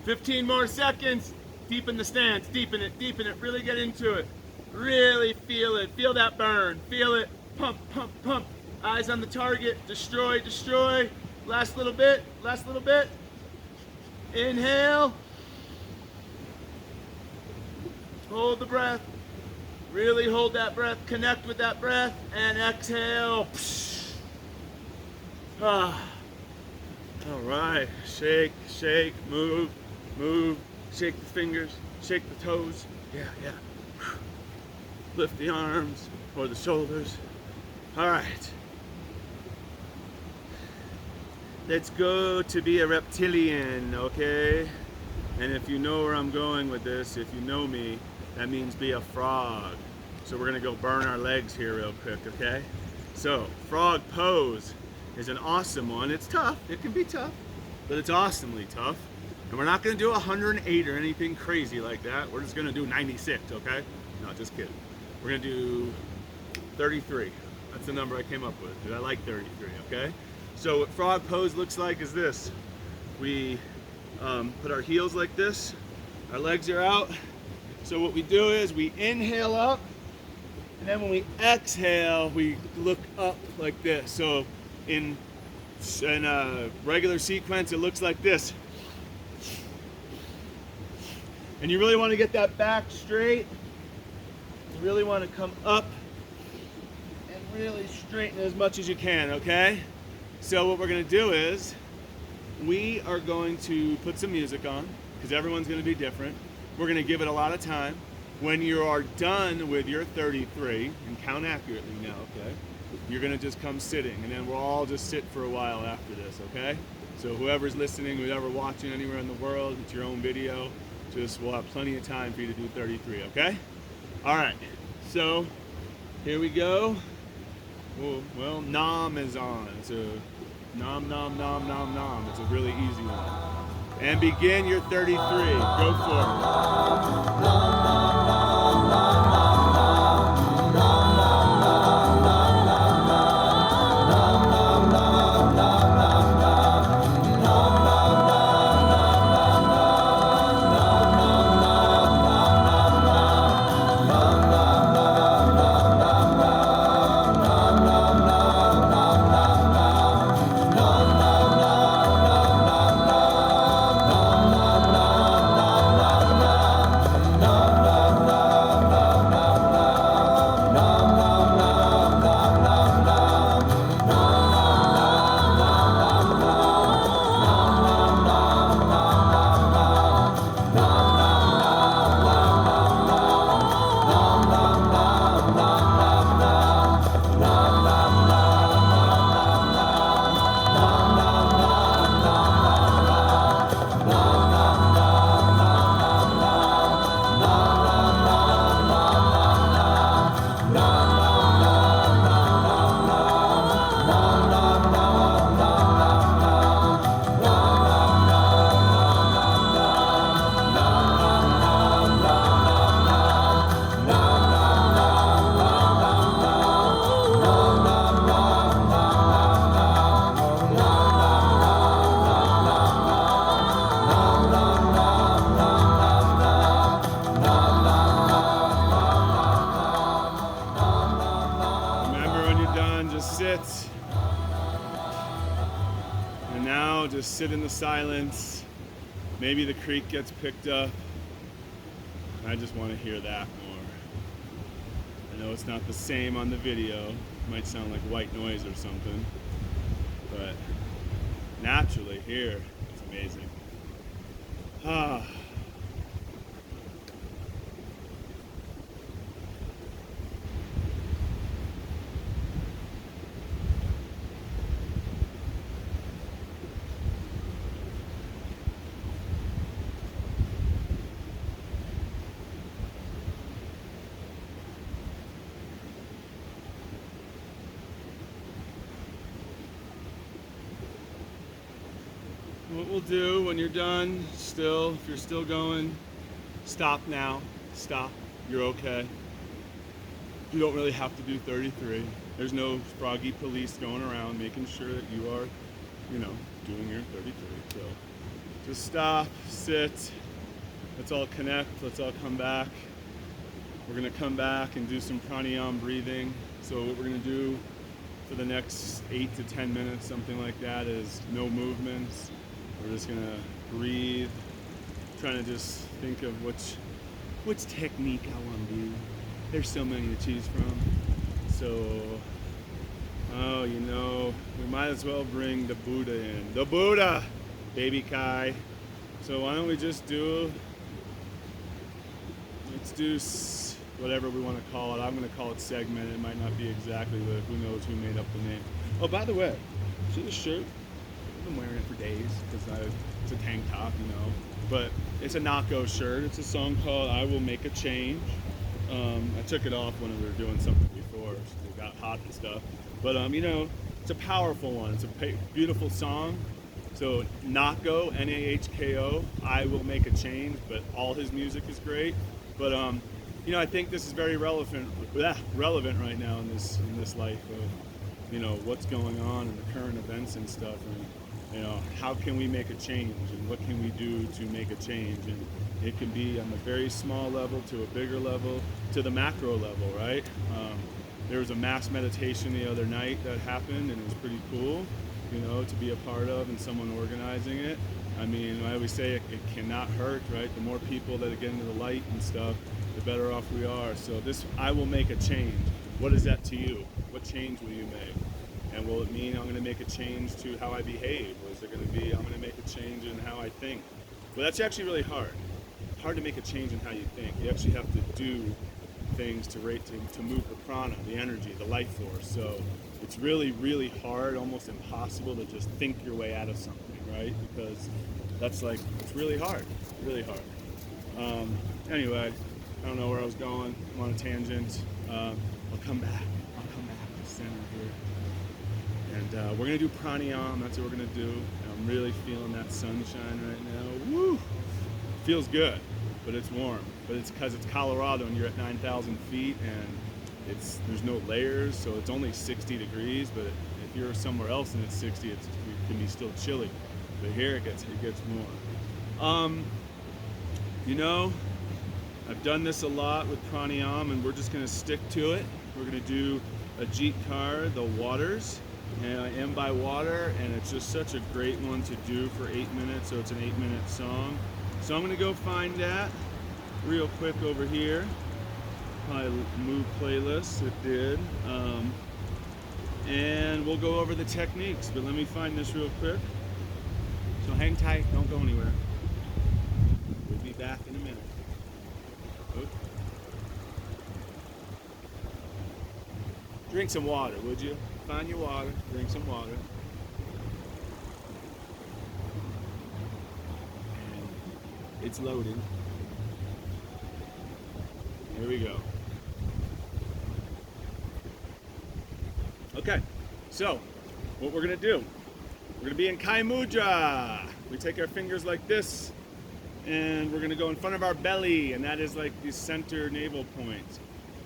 "15 more seconds. Deepen the stance, deepen it, really get into it. Really feel it, feel that burn, feel it, pump, pump, pump. Eyes on the target, destroy, destroy. Last little bit, last little bit. Inhale. Hold the breath, really hold that breath, connect with that breath, and exhale. All right, shake, shake, move. Move, shake the fingers, shake the toes. Yeah. Lift the arms or the shoulders. All right. Let's go to be a reptilian, okay? And if you know where I'm going with this, if you know me, that means be a frog. So we're gonna go burn our legs here real quick, okay? So, frog pose. is an awesome one. It's tough. It can be tough, but it's awesomely tough. And we're not going to do 108 or anything crazy like that. We're just going to do 96, okay? No, just kidding. We're going to do 33. That's the number I came up with, because I like 33, okay? So what frog pose looks like is this. We put our heels like this. Our legs are out. So what we do is we inhale up, and then when we exhale, we look up like this. So in a regular sequence, it looks like this. And you really want to get that back straight. You really want to come up and really straighten as much as you can, okay? So what we're going to do is we are going to put some music on, because everyone's going to be different. We're going to give it a lot of time. When you are done with your 33, and count accurately now, okay? You're going to just come sitting, and then we'll all just sit for a while after this, okay? So whoever's listening, whoever's watching anywhere in the world, it's your own video. We'll have plenty of time for you to do 33, okay? All right, so here we go. Well, nom is on. It's a nom, nom, nom, nom, nom. It's a really easy one. And begin your 33. Go for sit. And now just sit in the silence. Maybe the creek gets picked up. I just want to hear that more. I know it's not the same on the video. It might sound like white noise or something. But naturally here, it's amazing. Ah. What we'll do when you're done, if you're still going, stop now, stop, you're okay. You don't really have to do 33. There's no froggy police going around making sure that you are, doing your 33. So just stop, sit, let's all connect, let's all come back. We're gonna come back and do some pranayama breathing. So what we're gonna do for the next 8 to 10 minutes, something like that, is no movements. We're just gonna breathe, trying to just think of which technique I want to do. There's so many to choose from. So, we might as well bring the Buddha in. The Buddha, baby Kai. So why don't we just let's do whatever we want to call it. I'm gonna call it segment. It might not be exactly, but who knows who made up the name. Oh, by the way, see this shirt? I've been wearing it for days because it's a tank top, but it's a Nako shirt. It's a song called I Will Make a Change. I took it off when we were doing something before, so it got hot and stuff. But, It's a powerful one. It's a beautiful song. So Nahko, Nahko, I will make a change, but all his music is great. But you know, I think this is very relevant right now in this life of, you know, what's going on in the current events and stuff, and you know, how can we make a change, and what can we do to make a change? And it can be on a very small level to a bigger level to the macro level, right? There was a mass meditation the other night that happened, and it was pretty cool, you know, to be a part of and someone organizing it. I mean, I always say it cannot hurt, right? The more people that get into the light and stuff, the better off we are. So this, I will make a change. What is that to you? What change will you make? And will it mean I'm going to make a change to how I behave? Or is it going to be I'm going to make a change in how I think? Well, that's actually really hard. It's hard to make a change in how you think. You actually have to do things to move the prana, the energy, the life force. So it's really, really hard, almost impossible to just think your way out of something, right? Because that's like, it's really hard, really hard. Anyway, I don't know where I was going. I'm on a tangent. I'll come back to center here. And we're gonna do pranayama, that's what we're gonna do. And I'm really feeling that sunshine right now. Woo! Feels good, but it's warm. But it's because it's Colorado and you're at 9,000 feet and there's no layers, so it's only 60 degrees, but if you're somewhere else and it's 60, it can be still chilly. But here it gets warm. You know, I've done this a lot with pranayama, and we're just gonna stick to it. We're gonna do Ajit Kar, the waters, and I am by water, and it's just such a great one to do for 8 minutes, so it's an 8-minute song. So I'm gonna go find that real quick over here. Probably move playlist, it did. And we'll go over the techniques, but let me find this real quick. So hang tight, don't go anywhere. We'll be back in a minute. Oh. Drink some water, would you? Find your water, drink some water. And it's loading. Here we go. Okay, so what we're gonna do, we're gonna be in Kai Mudra. We take our fingers like this, and we're gonna go in front of our belly, and that is like the center navel point.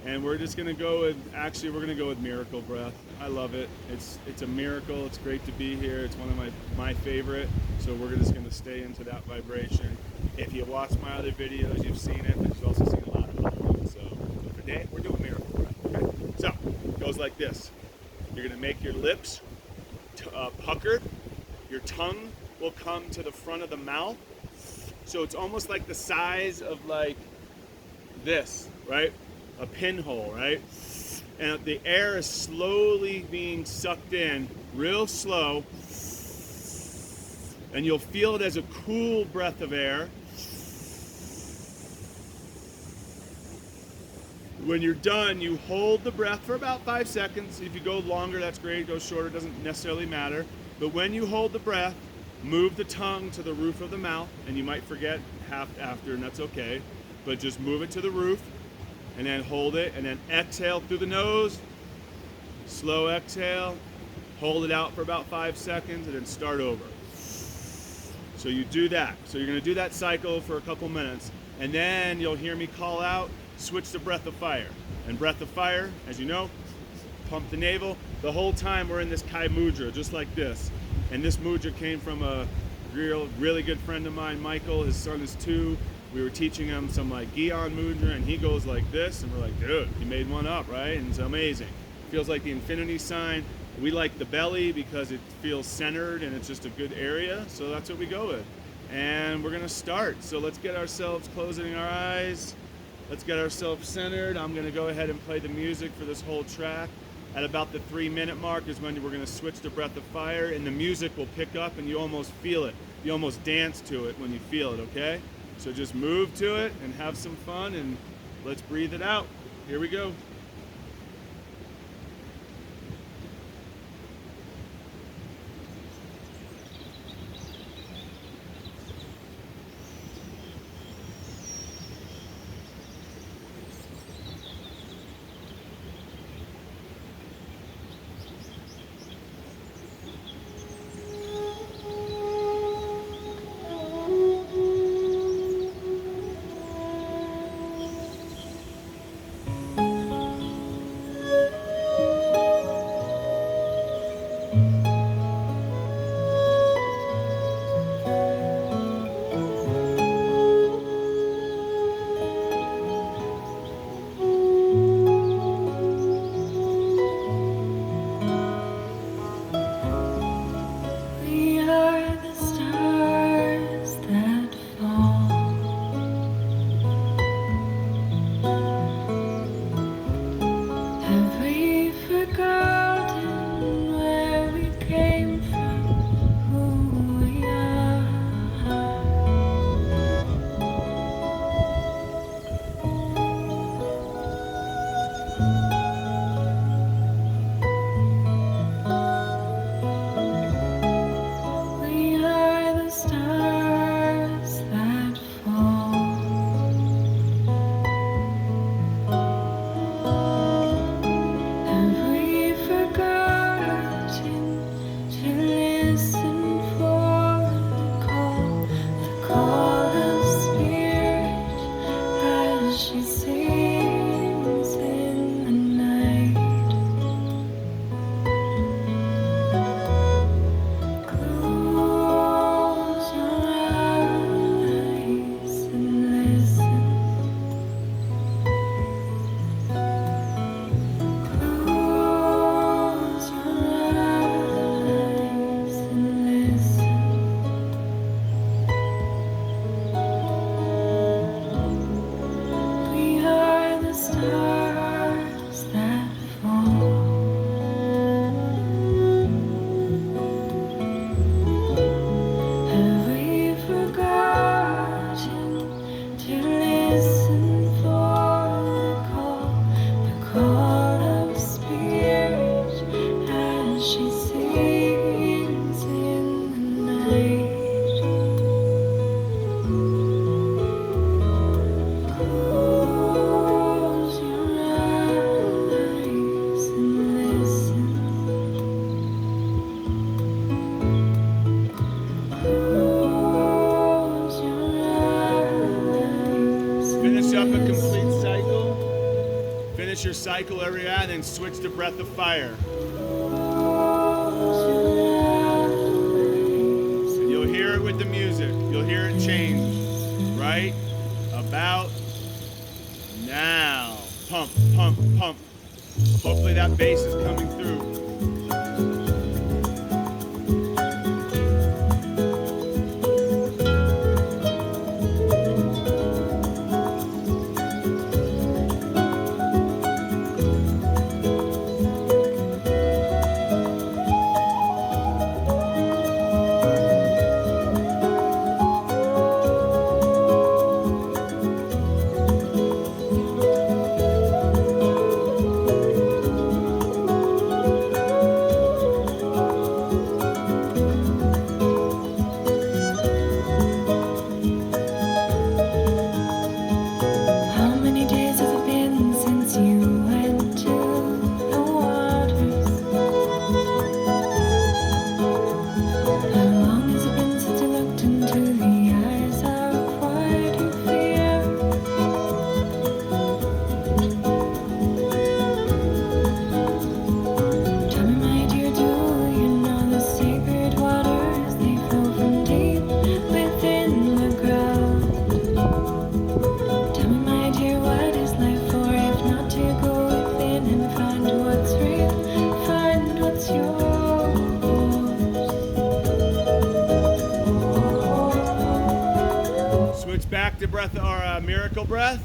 And we're just gonna go with, actually we're gonna go with miracle breath. I love it. It's a miracle. It's great to be here. It's one of my favorite. So we're just gonna stay into that vibration. If you watch my other videos, you've seen it, but you've also seen a lot of other ones. So for today, we're doing miracle breath. Okay? So it goes like this. You're gonna make your lips puckered. Your tongue will come to the front of the mouth. So it's almost like the size of like this, right? A pinhole, right? And the air is slowly being sucked in, real slow. And you'll feel it as a cool breath of air. When you're done, you hold the breath for about 5 seconds. If you go longer, that's great. Go shorter, doesn't necessarily matter. But when you hold the breath, move the tongue to the roof of the mouth, and you might forget half after, and that's okay. But just move it to the roof, and then hold it, and then exhale through the nose. Slow exhale. Hold it out for about 5 seconds, and then start over. So you do that. So you're gonna do that cycle for a couple minutes, and then you'll hear me call out, switch to breath of fire. And breath of fire, as you know, pump the navel. The whole time we're in this Kai Mudra, just like this. And this mudra came from a really good friend of mine, Michael. His son is 2. We were teaching him some like Gyan mudra, and he goes like this, and we're like, dude, he made one up, right? And it's amazing. Feels like the infinity sign. We like the belly because it feels centered and it's just a good area, so that's what we go with. And we're gonna start. So let's get ourselves closing our eyes. Let's get ourselves centered. I'm gonna go ahead and play the music for this whole track. At about the 3-minute mark is when we're gonna switch to breath of fire, and the music will pick up and you almost feel it. You almost dance to it when you feel it, okay? So just move to it and have some fun, and let's breathe it out. Here we go. finish your cycle wherever you're at, and then switch to breath of fire. And you'll hear it with the music. You'll hear it change. Right about now. Pump, pump, pump. Hopefully that bass is coming through. Back to breath or miracle breath.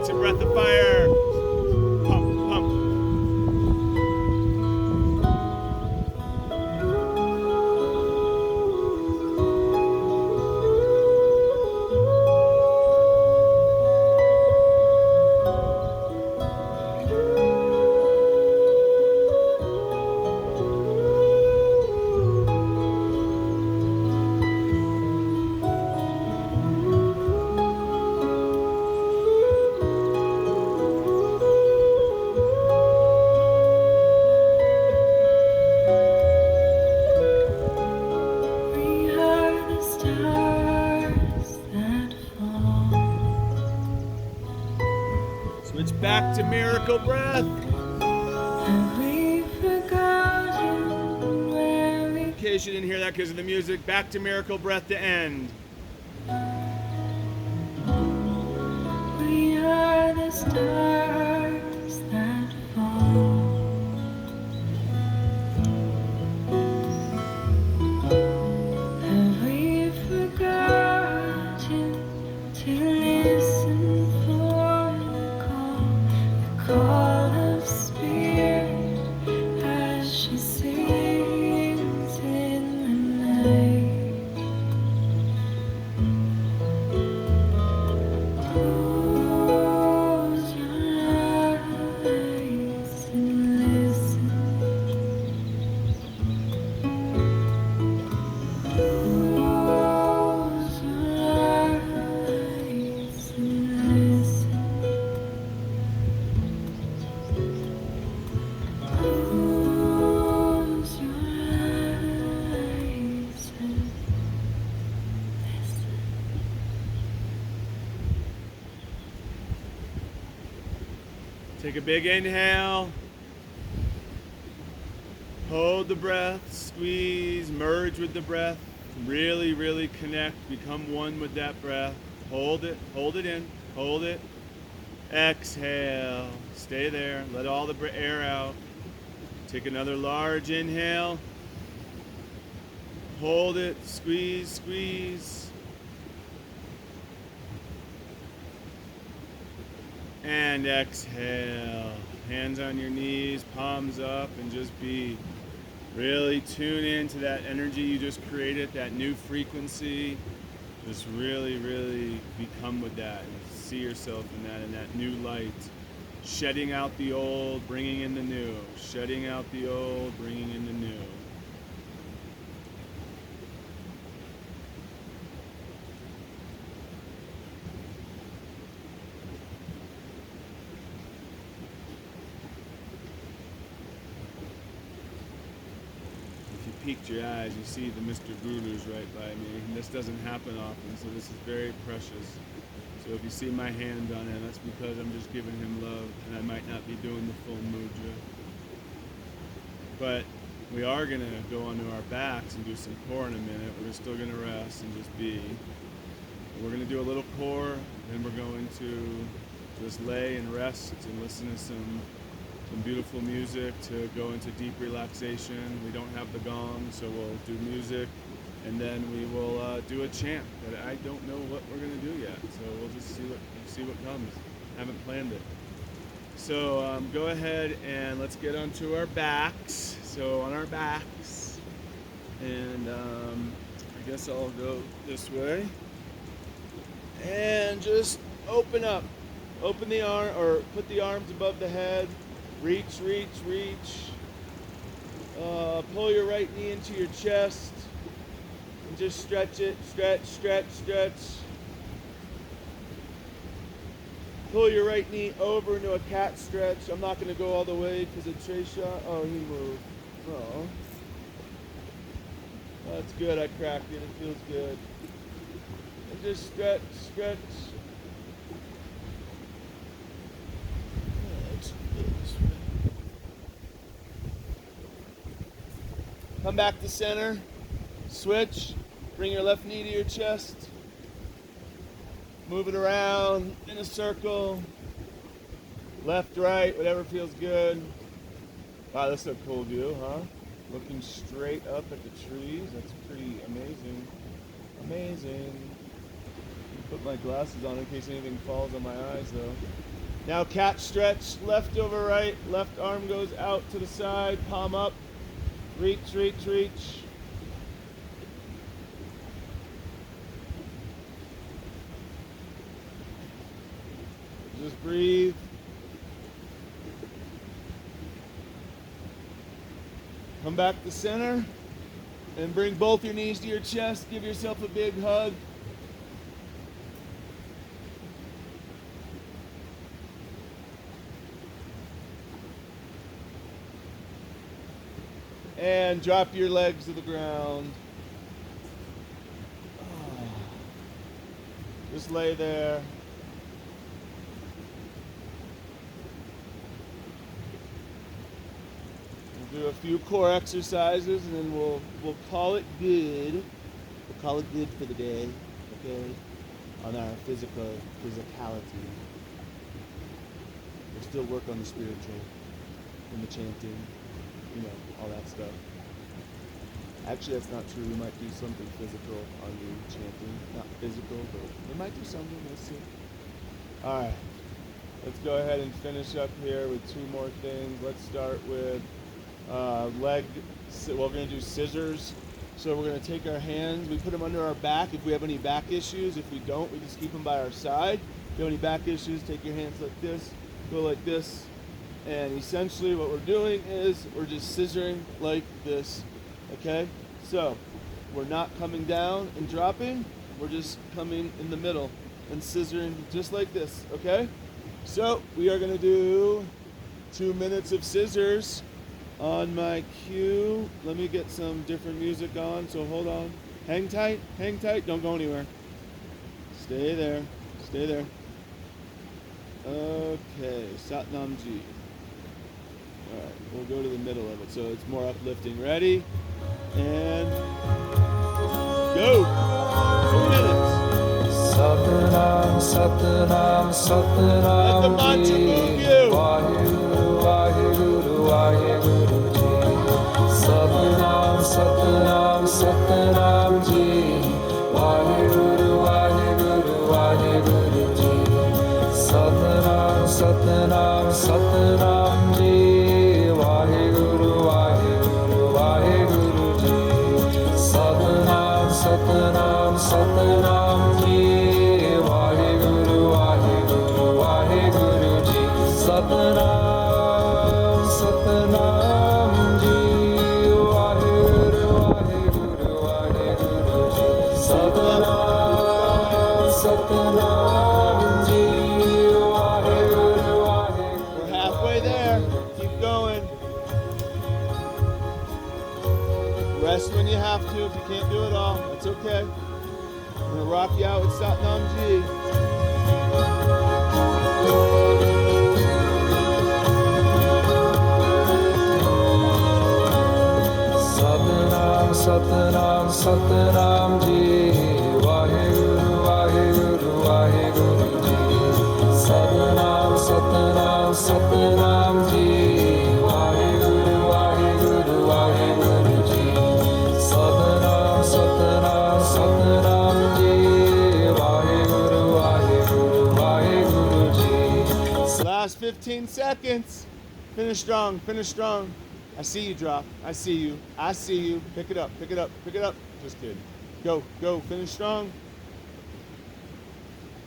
To breath of fire. Pump, pump. Switch back to miracle breath. In case you didn't hear that because of the music, back to miracle breath to end. We are the stars that fall. Have we forgotten to listen for the call of spirit as she sings in the night? Close your Take a big inhale. Hold the breath, squeeze, merge with the breath. Really, really connect, become one with that breath. Hold it in, hold it. Exhale, stay there, let all the air out. Take another large inhale. Hold it, squeeze, squeeze. And exhale. Hands on your knees, palms up, and just be. Really tune into that energy you just created, that new frequency. Just really, really become with that and see yourself in that new light. Shedding out the old, bringing in the new. Shedding out the old, bringing in the new. Peeked your eyes, you see the Mr. Guru's right by me. And this doesn't happen often, so this is very precious. So if you see my hand on him, that's because I'm just giving him love, and I might not be doing the full mudra. But we are gonna go onto our backs and do some core in a minute. We're still gonna rest and just be. We're gonna do a little core, then we're going to just lay and rest and listen to some beautiful music to go into deep relaxation. We don't have the gong, so we'll do music, and then we will do a chant that I don't know what we're gonna do yet. So we'll just see what comes. Haven't planned it. So go ahead and let's get onto our backs. So on our backs, and I guess I'll go this way, and just open up. Open the arm, or put the arms above the head. Reach, reach, reach. Pull your right knee into your chest and just stretch it. Stretch, stretch, stretch. Pull your right knee over into a cat stretch. I'm not going to go all the way because of Trisha. Oh, he moved. Oh. That's good. I cracked it. It feels good. And just stretch, stretch. Come back to center, switch, bring your left knee to your chest, move it around in a circle, left, right, whatever feels good. Wow, that's a cool view, huh? Looking straight up at the trees, that's pretty amazing. Amazing. Put my glasses on in case anything falls on my eyes though. Now cat stretch, left over right, left arm goes out to the side, palm up. Reach, reach, reach. Just breathe. Come back to center and bring both your knees to your chest. Give yourself a big hug. And drop your legs to the ground. Just lay there. We'll do a few core exercises and then we'll call it good. We'll call it good for the day, okay? On our physicality. We'll still work on the spiritual and the chanting. You know, all that stuff. Actually, that's not true. We might do something physical on the chanting. Not physical, but we might do something. Let's see. All right. Let's go ahead and finish up here with two more things. Let's start with leg. Well, we're going to do scissors. So we're going to take our hands. We put them under our back if we have any back issues. If we don't, we just keep them by our side. If you have any back issues, take your hands like this. Go like this. And essentially what we're doing is we're just scissoring like this, okay? So we're not coming down and dropping, we're just coming in the middle and scissoring just like this, okay? So we are gonna do 2 minutes of scissors on my cue. Let me get some different music on, so hold on. Hang tight, don't go anywhere. Stay there, stay there. Okay, Satnam Ji. Alright, we'll go to the middle of it so it's more uplifting. Ready? And go! 2 minutes. Satnam, Satnam, Satnam. Let the mantra move you. Vaheguru, Vaheguru, Vaheguru Ji. Satnam, Satnam, Satnam Ji. Vaheguru, Vaheguru, Vaheguru Ji. Satnam, Satnam, Satnam Ji. Vaheguru, Vaheguru, Vaheguru Ji. Satnam, Satnam, Satnam Ji. Vaheguru, Vaheguru, Vaheguru Ji. Satnam, Satnam Ji. Vaheguru, Vaheguru, Vaheguru Ji. Satnam, Satnam Ji. Vaheguru, Vaheguru. We're halfway there. Keep going. Rest when you have to. If you can't do it all, that's okay. I'm gonna rock you out with Satnam Ji. Satnam, Satnam, Satnam Ji. Vaheguru, Vaheguru, Vaheguru Ji. Satnam, Satnam, Satnam Ji. Vaheguru, Vaheguru, Vaheguru Ji. Satnam, Satnam, Satnam Ji. Vaheguru, Vaheguru, Vaheguru Ji. Last 15 seconds. Finish strong, finish strong. I see you drop. I see you. I see you. Pick it up, pick it up, pick it up. Just kidding. Go, go, finish strong.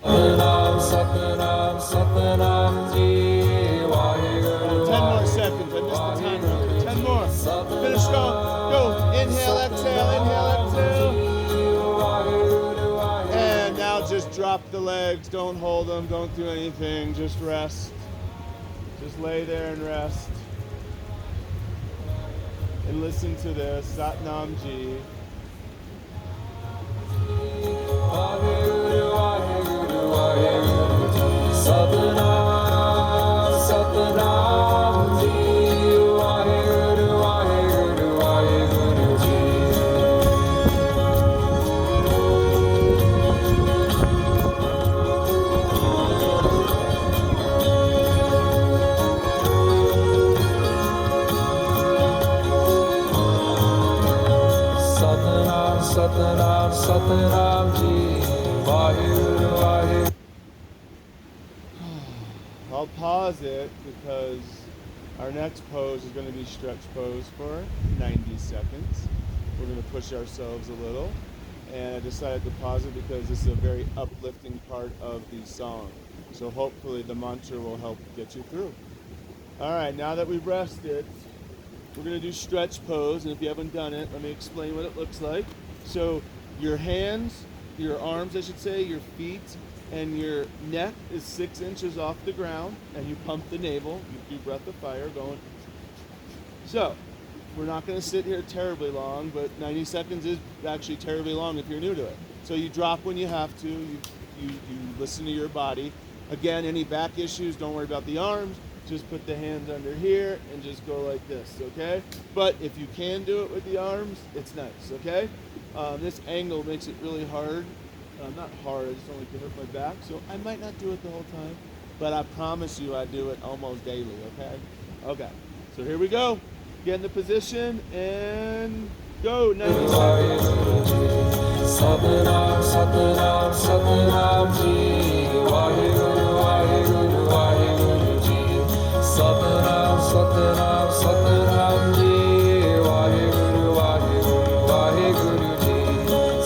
Satnam, Satnam, Satnam Ji. Vaheguru, 10 more seconds. I missed the timer. 10 more. Finish strong. Go. Inhale, exhale, inhale, exhale. And now just drop the legs. Don't hold them. Don't do anything. Just rest. Just lay there and rest. And listen to this. Satnam Ji. Vaheguru, Vaheguru, Vaheguru Ji. Satnam, Satnam Ji. Vaheguru, Vaheguru, Vaheguru Ji. Satnam, Satnam, Satnam Ji. Vaheguru, Vaheguru. I'll pause it because our next pose is going to be stretch pose for 90 seconds. We're going to push ourselves a little. And I decided to pause it because this is a very uplifting part of the song. So hopefully the mantra will help get you through. All right, now that we've rested, we're going to do stretch pose. And if you haven't done it, let me explain what it looks like. So your hands, your arms, I should say, your feet, and your neck is 6 inches off the ground, and you pump the navel. You do breath of fire going. So, we're not going to sit here terribly long, but 90 seconds is actually terribly long if you're new to it. So you drop when you have to. You listen to your body. Again, any back issues, don't worry about the arms. Just put the hands under here and just go like this, okay? But if you can do it with the arms, it's nice, okay? This angle makes it really hard. Not hard, I just don't like to hurt my back, so I might not do it the whole time, but I promise you I do it almost daily, okay? Okay, so here we go. Get in the position and go. 90 seconds. Satnam, Satnam, Satnam Ji. Vaheguru, Vaheguru, Vaheguru Ji. Satnam, Satnam, Satnam Ji. Vaheguru, Vaheguru, Vaheguru Ji.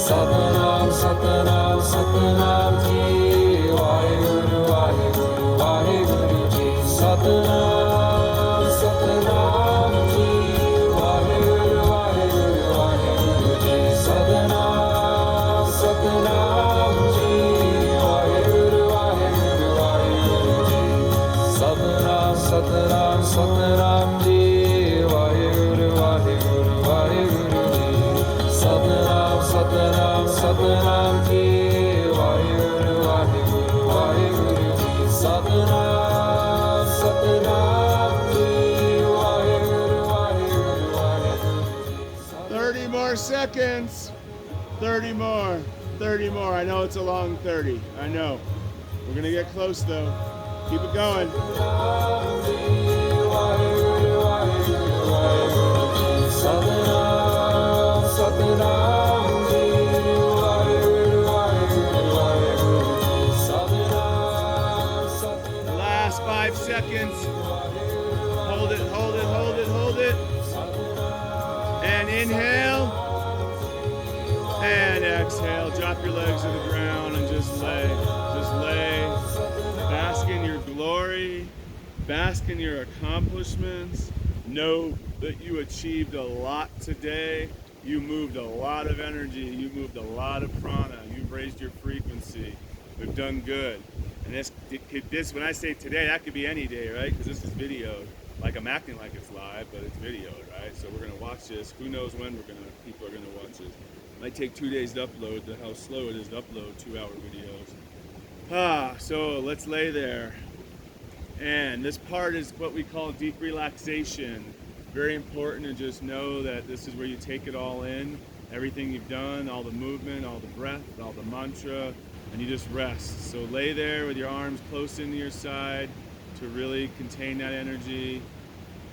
Satnam, Satnam, Satnam Ji. Vaheguru, Vaheguru, Vaheguru Ji. Satnam, Satnam Ji. Vaheguru, Vaheguru, Vaheguru Ji. Satnam, Satnam Ji. Vaheguru, Vaheguru, Vaheguru Ji. Satnam, Satnam, Satnam Ji. Vaheguru, Vaheguru, Vaheguru Ji. Satnam, Satnam, Satnam Ji. Vaheguru, Vaheguru, Vaheguru Ji. Satnam. 30 more seconds. 30 more. 30 more. I know it's a long 30. I know. We're going to get close though. Keep it going. Last 5 seconds. Hold it, hold it, hold it, hold it. And inhale. And exhale. Drop your legs to the ground and just lay. Just lay. Bask in your glory. Bask in your accomplishments. Know that you achieved a lot today. You moved a lot of energy. You moved a lot of prana. You've raised your frequency. We've done good. And this, when I say today, that could be any day, right? Because this is videoed. Like I'm acting like it's live, but it's videoed, right? So we're gonna watch this. Who knows when people are gonna watch this? It might take 2 days to upload. How slow it is to upload 2-hour videos. So let's lay there. And this part is what we call deep relaxation. Very important to just know that this is where you take it all in, everything you've done, all the movement, all the breath, all the mantra, and you just rest. So lay there with your arms close into your side to really contain that energy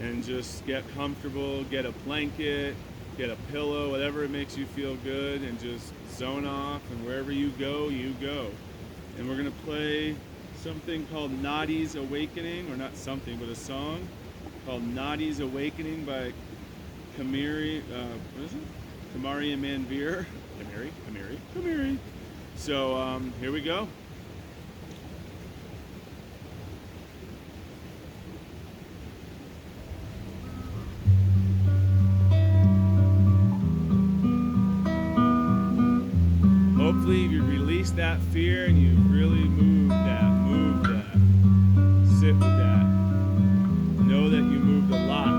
and just get comfortable, get a blanket, get a pillow, whatever makes you feel good, and just zone off, and wherever you go, you go. And we're gonna play something called Nadi's Awakening, or not something, but a song called Nadi's Awakening by Kamari, what is it? Kamari and Manveer. Kamari. So here we go. Hopefully you release that fear and you really move that. Sit with that. Know that you moved a lot.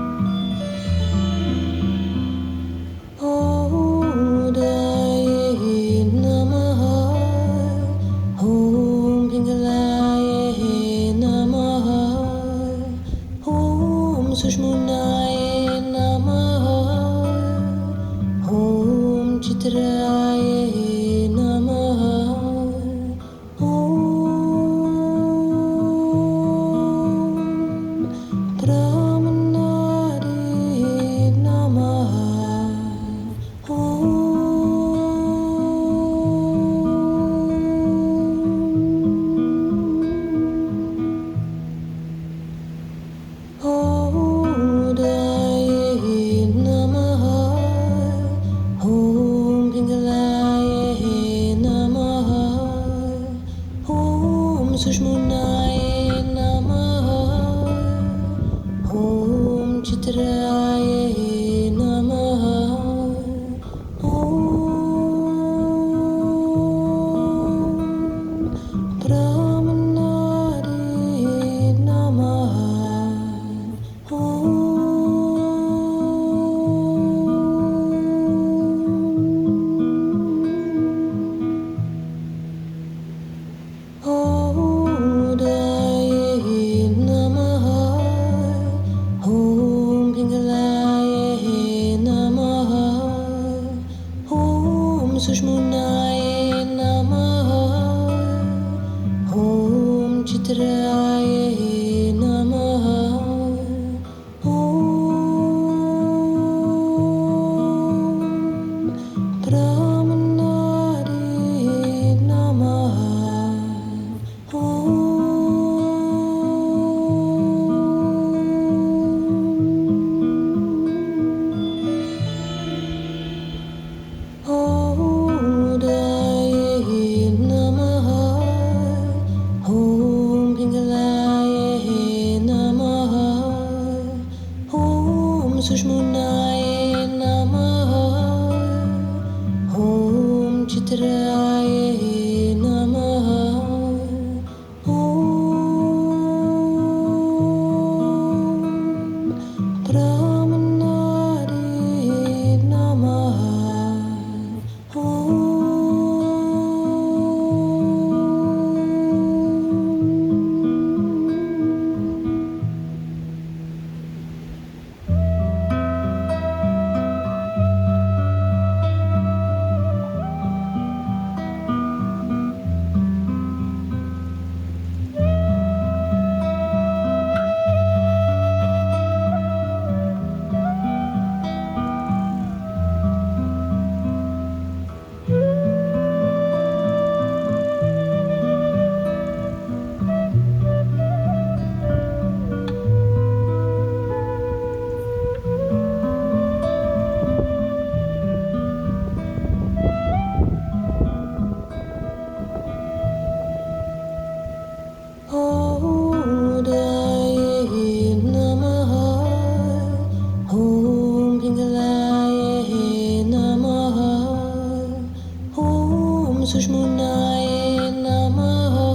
Sushmanaye Namaha.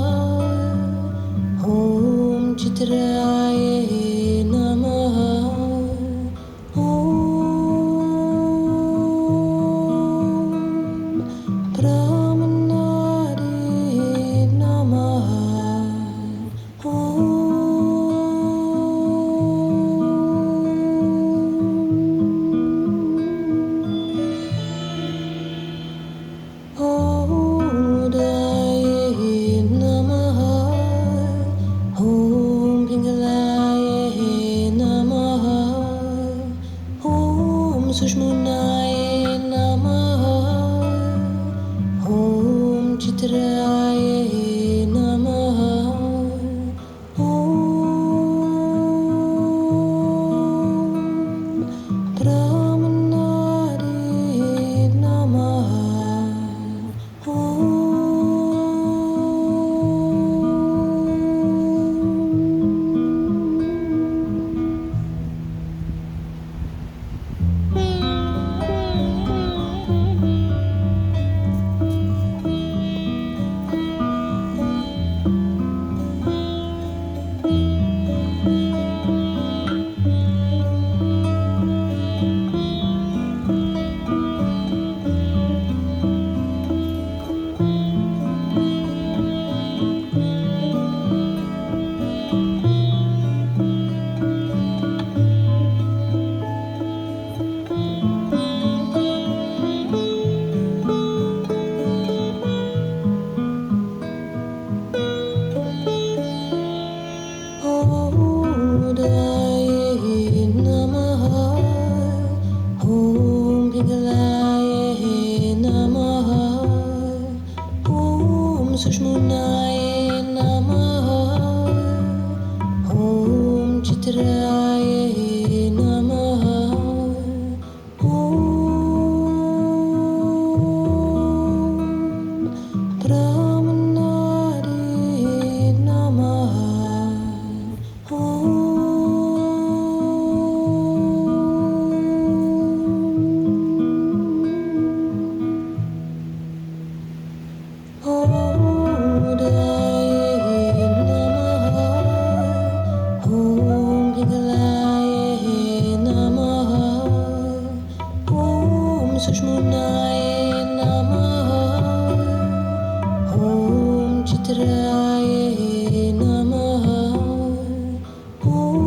Om Chitraye Namaha. Om Pramanare Namaha. Odaye Namaha. Om Pingalaye Namaha. Om Sushmanaye Namaha. Om Chitraye Namaha. Om Pramanare Namaha. Odaye Namaha. Om Pingalaye Namaha. Om Sushmanaye Namaha. Om Chitraye Namaha. Om Pramanare Namaha. Odaye Namaha. Om Pingalaye Namaha. Om Sushmanaye Namaha. Om Chitraye Namaha. Om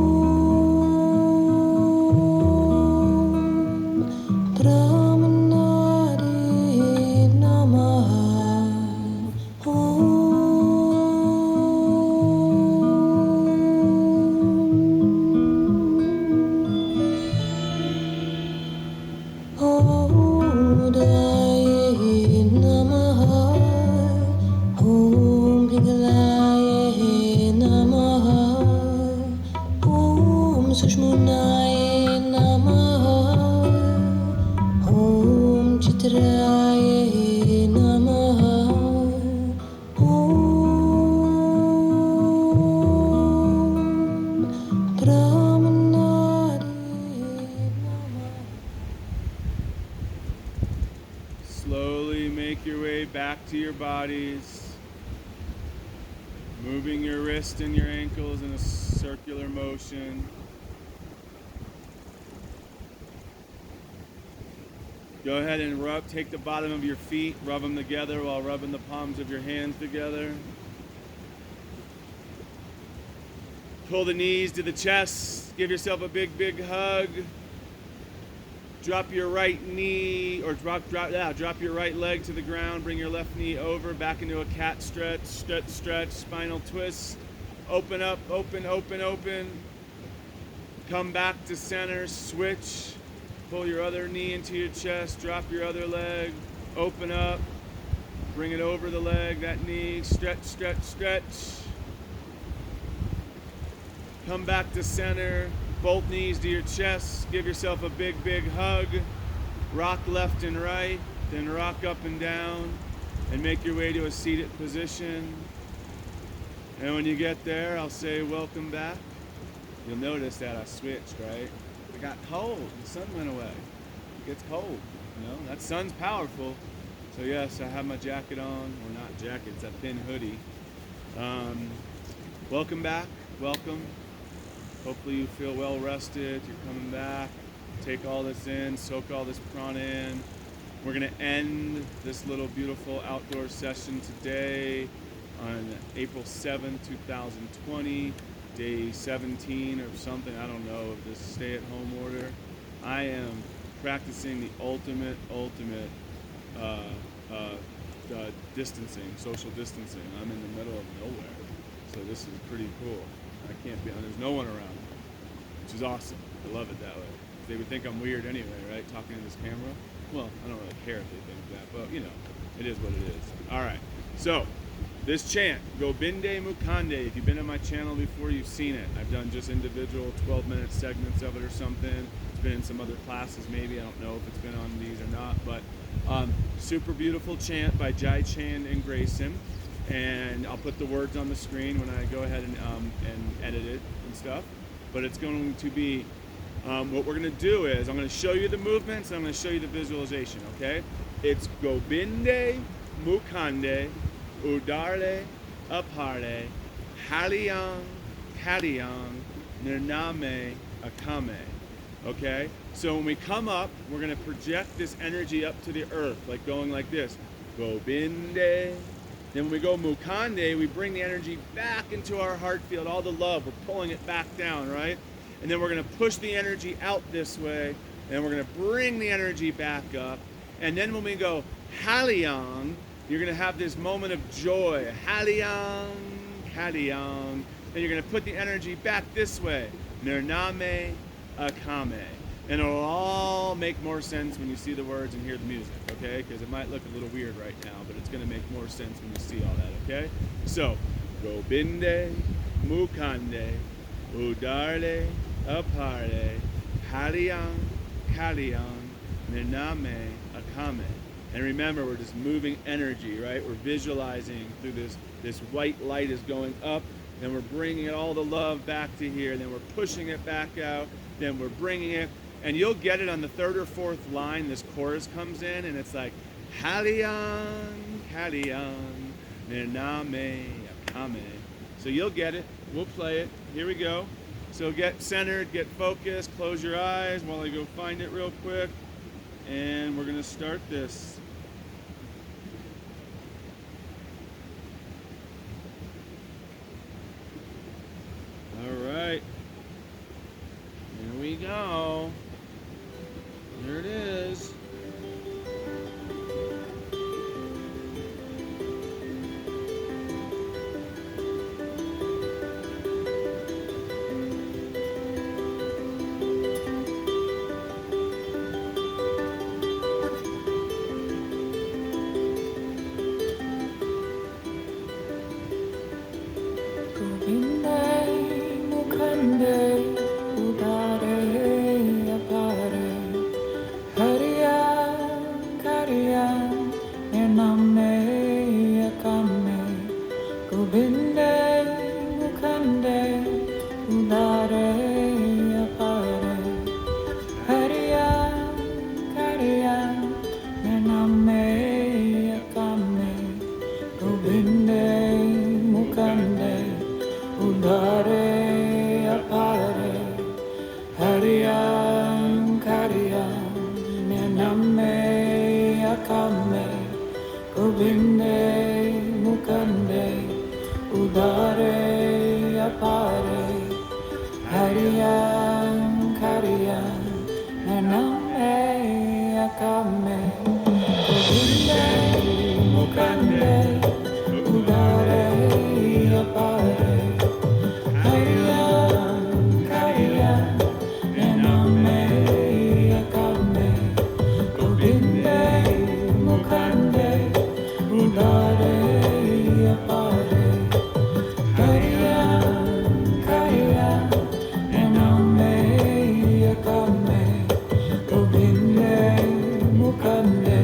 Pramanare Namaha. Odaye Namaha. Om Pingalaye Namaha. Om Sushmanaye Namaha. Om Chitraye Namaha. Om Pramanare Namaha. Slowly make your way back to your bodies, moving your wrists and your ankles in a circular motion. Go ahead and take the bottom of your feet, rub them together while rubbing the palms of your hands together. Pull the knees to the chest, give yourself a big, big hug. Drop your right knee, or drop your right leg to the ground. Bring your left knee over, back into a cat stretch, spinal twist. Open up, open. Come back to center, switch. Pull your other knee into your chest, drop your other leg, open up. Bring it over the leg, that knee, stretch. Come back to center. Both knees to your chest. Give yourself a big, big hug. Rock left and right, then rock up and down, and make your way to a seated position. And when you get there, I'll say, welcome back. You'll notice that I switched, right? It got cold. The sun went away. It gets cold. You know, that sun's powerful. So yes, I have my jacket on, or not jacket, it's a thin hoodie. Um, Welcome back, welcome. Hopefully you feel well rested, you're coming back. Take all this in, soak all this prana in. We're gonna end this little beautiful outdoor session today on April 7th, 2020, day 17 or something, I don't know, of this stay-at-home order. I am practicing the ultimate uh, distancing, social distancing. I'm in the middle of nowhere, so this is pretty cool. I can't be, there's no one around, which is awesome. I love it that way. They would think I'm weird anyway, right? Talking to this camera. Well, I don't really care if they think that, but you know, it is what it is. All right, so this chant, Gobinde Mukande. If you've been on my channel before, you've seen it. I've done just individual 12-minute segments of it or something. It's been in some other classes maybe. I don't know if it's been on these or not, but super beautiful chant by Jai Chand and Grayson. And I'll put the words on the screen when I go ahead and edit it and stuff. But it's going to be, what we're going to do is, I'm going to show you the movements and I'm going to show you the visualization, okay? It's Gobinde Mukande Udarle Apare Haliang Kadiang Nirname Akame. Okay? So when we come up, we're going to project this energy up to the earth, like going like this. Gobinde. Then when we go Mukande, we bring the energy back into our heart field, all the love. We're pulling it back down, right? And then we're going to push the energy out this way, and we're going to bring the energy back up. And then when we go Haliang, you're going to have this moment of joy. Haliang, Haliang. Then you're going to put the energy back this way. Nirname Akame. And it'll all make more sense when you see the words and hear the music, okay? Because it might look a little weird right now, but it's going to make more sense when you see all that, okay? So, Gobinde, Mukande, Udarle, Apare, Haliang, Kaliang, Nirname, Akame. And remember, we're just moving energy, right? We're visualizing through this white light is going up, then we're bringing it all the love back to here, then we're pushing it back out, then we're bringing it, and you'll get it on the third or fourth line, this chorus comes in, and it's like, Haliang, Haliang, Nirname, Akame. So you'll get it, we'll play it, here we go. So get centered, get focused, close your eyes while I go find it real quick, and we're gonna start this. All right. Here we go. There it is. Mukande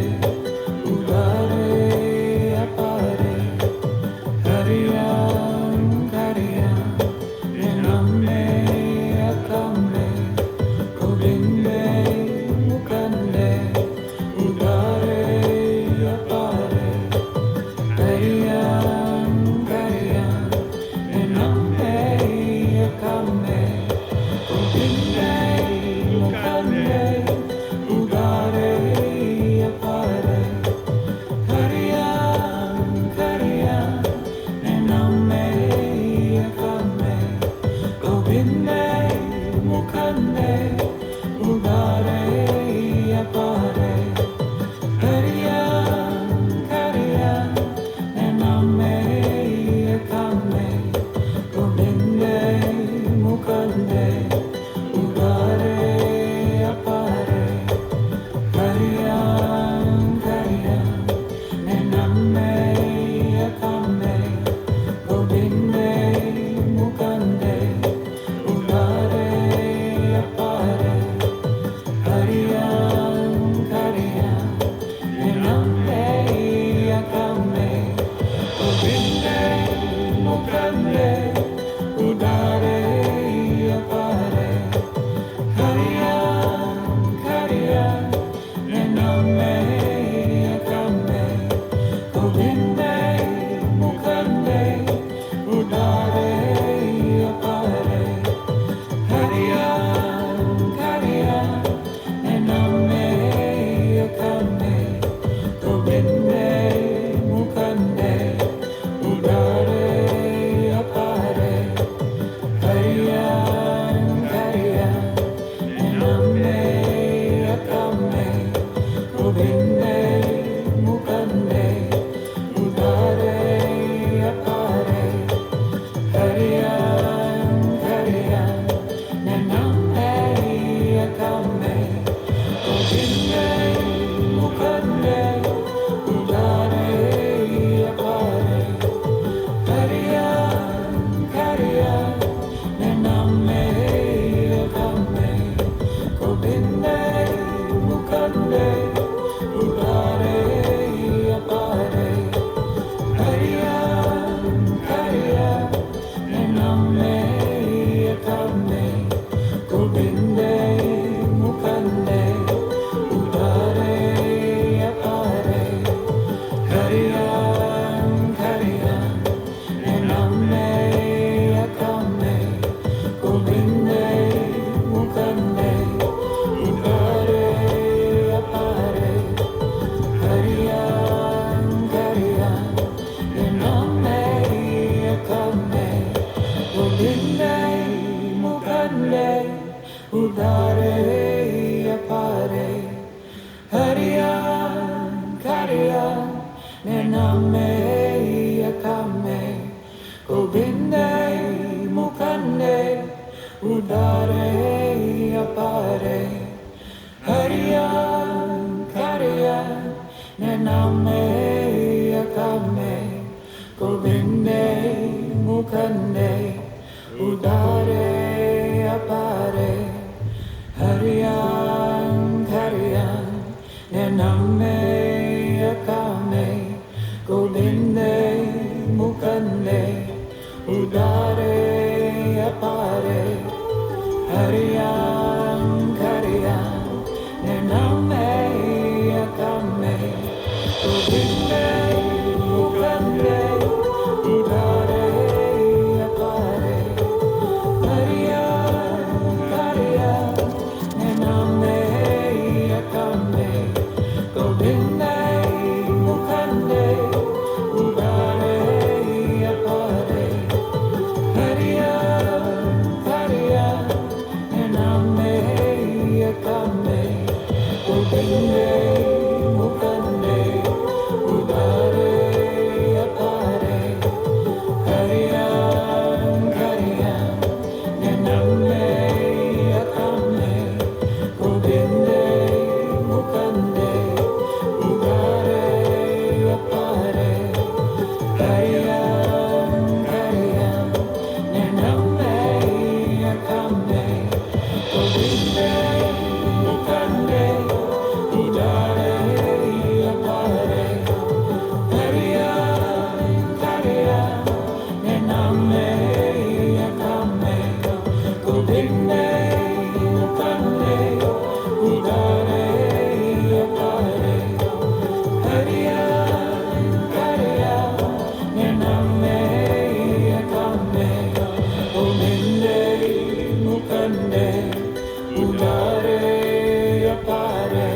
Kariya Nename Yakame Govinde Mukande Udare Apare Hariya Kariya Nename Yakame Govinde Mukande Udare Apare Hariyan, Hariyan, Nename Akame, Govinde Mukande, Udare Apare. Hariyan, Hariyan, Nename Akame, Govinde Mukande, Udare Apare. Hariyan, Hariyan, Nename Akame, Govinde Mukande, Udare Apare. Hariyan, Hariyan, Nename Akame, Govinde Mukande, Udare Apare. Hariyan, Hariyan, Nename Akame, Govinde Mukande, Udare Apare. Hariyan, Hariyan, Nename Akame, Govinde Mukande, Udare Apare. Hariyan, Hariyan, Nename Akame, Govinde Mukande, Udare Apare. Hariyan, Hariyan, Nename Akame, Govinde Mukande, Udare Apare.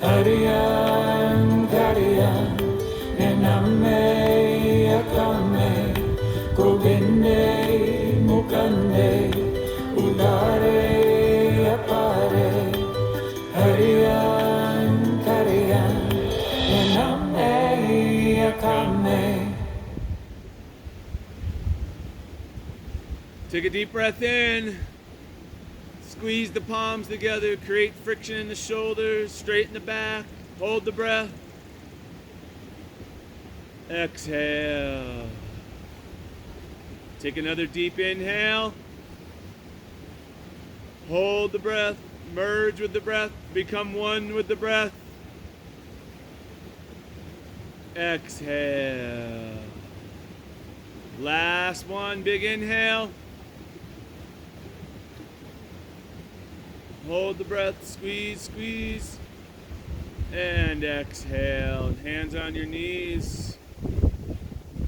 Hariyan, Hariyan, Nename Akame, Govinde Mukande, Udare Apare. Hariyan, Hariyan, Nename Akame. Take a deep breath in. Squeeze the palms together. Create friction in the shoulders. Straighten the back. Hold the breath. Exhale. Take another deep inhale. Hold the breath. Merge with the breath. Become one with the breath. Exhale. Last one. Big inhale. Hold the breath. Squeeze, squeeze. And exhale. And hands on your knees.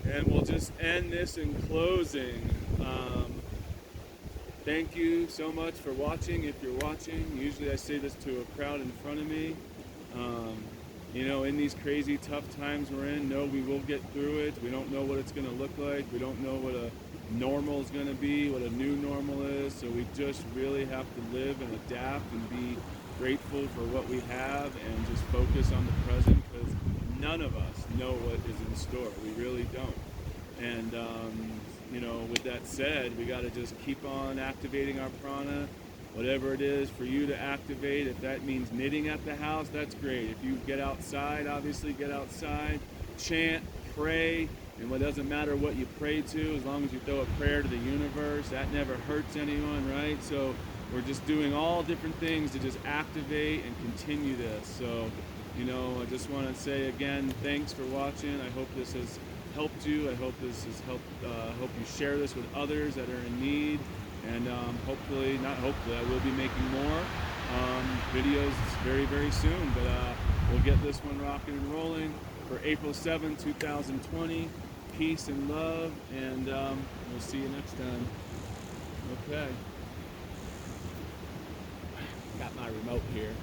And we'll just end this in closing. Thank you so much for watching. If you're watching, usually I say this to a crowd in front of me. You know, in these crazy tough times we're in, no, we will get through it. We don't know what it's going to look like. We don't know what a normal is going to be, what a new normal is. So we just really have to live and adapt and be grateful for what we have and just focus on the present, because none of us know what is in store. We really don't. And, you know, with that said, we got to just keep on activating our prana, whatever it is for you to activate. If that means knitting at the house, that's great. If you get outside, obviously get outside, chant, pray, and it doesn't matter what you pray to, as long as you throw a prayer to the universe, that never hurts anyone, right? So we're just doing all different things to just activate and continue this. So, you know, I just want to say again, thanks for watching. I hope this has helped you. I hope this has helped. Hope you share this with others that are in need. And hopefully, not hopefully, I will be making more videos very, very soon. But we'll get this one rocking and rolling for April 7, 2020. Peace and love, and we'll see you next time. Okay. Got my remote here.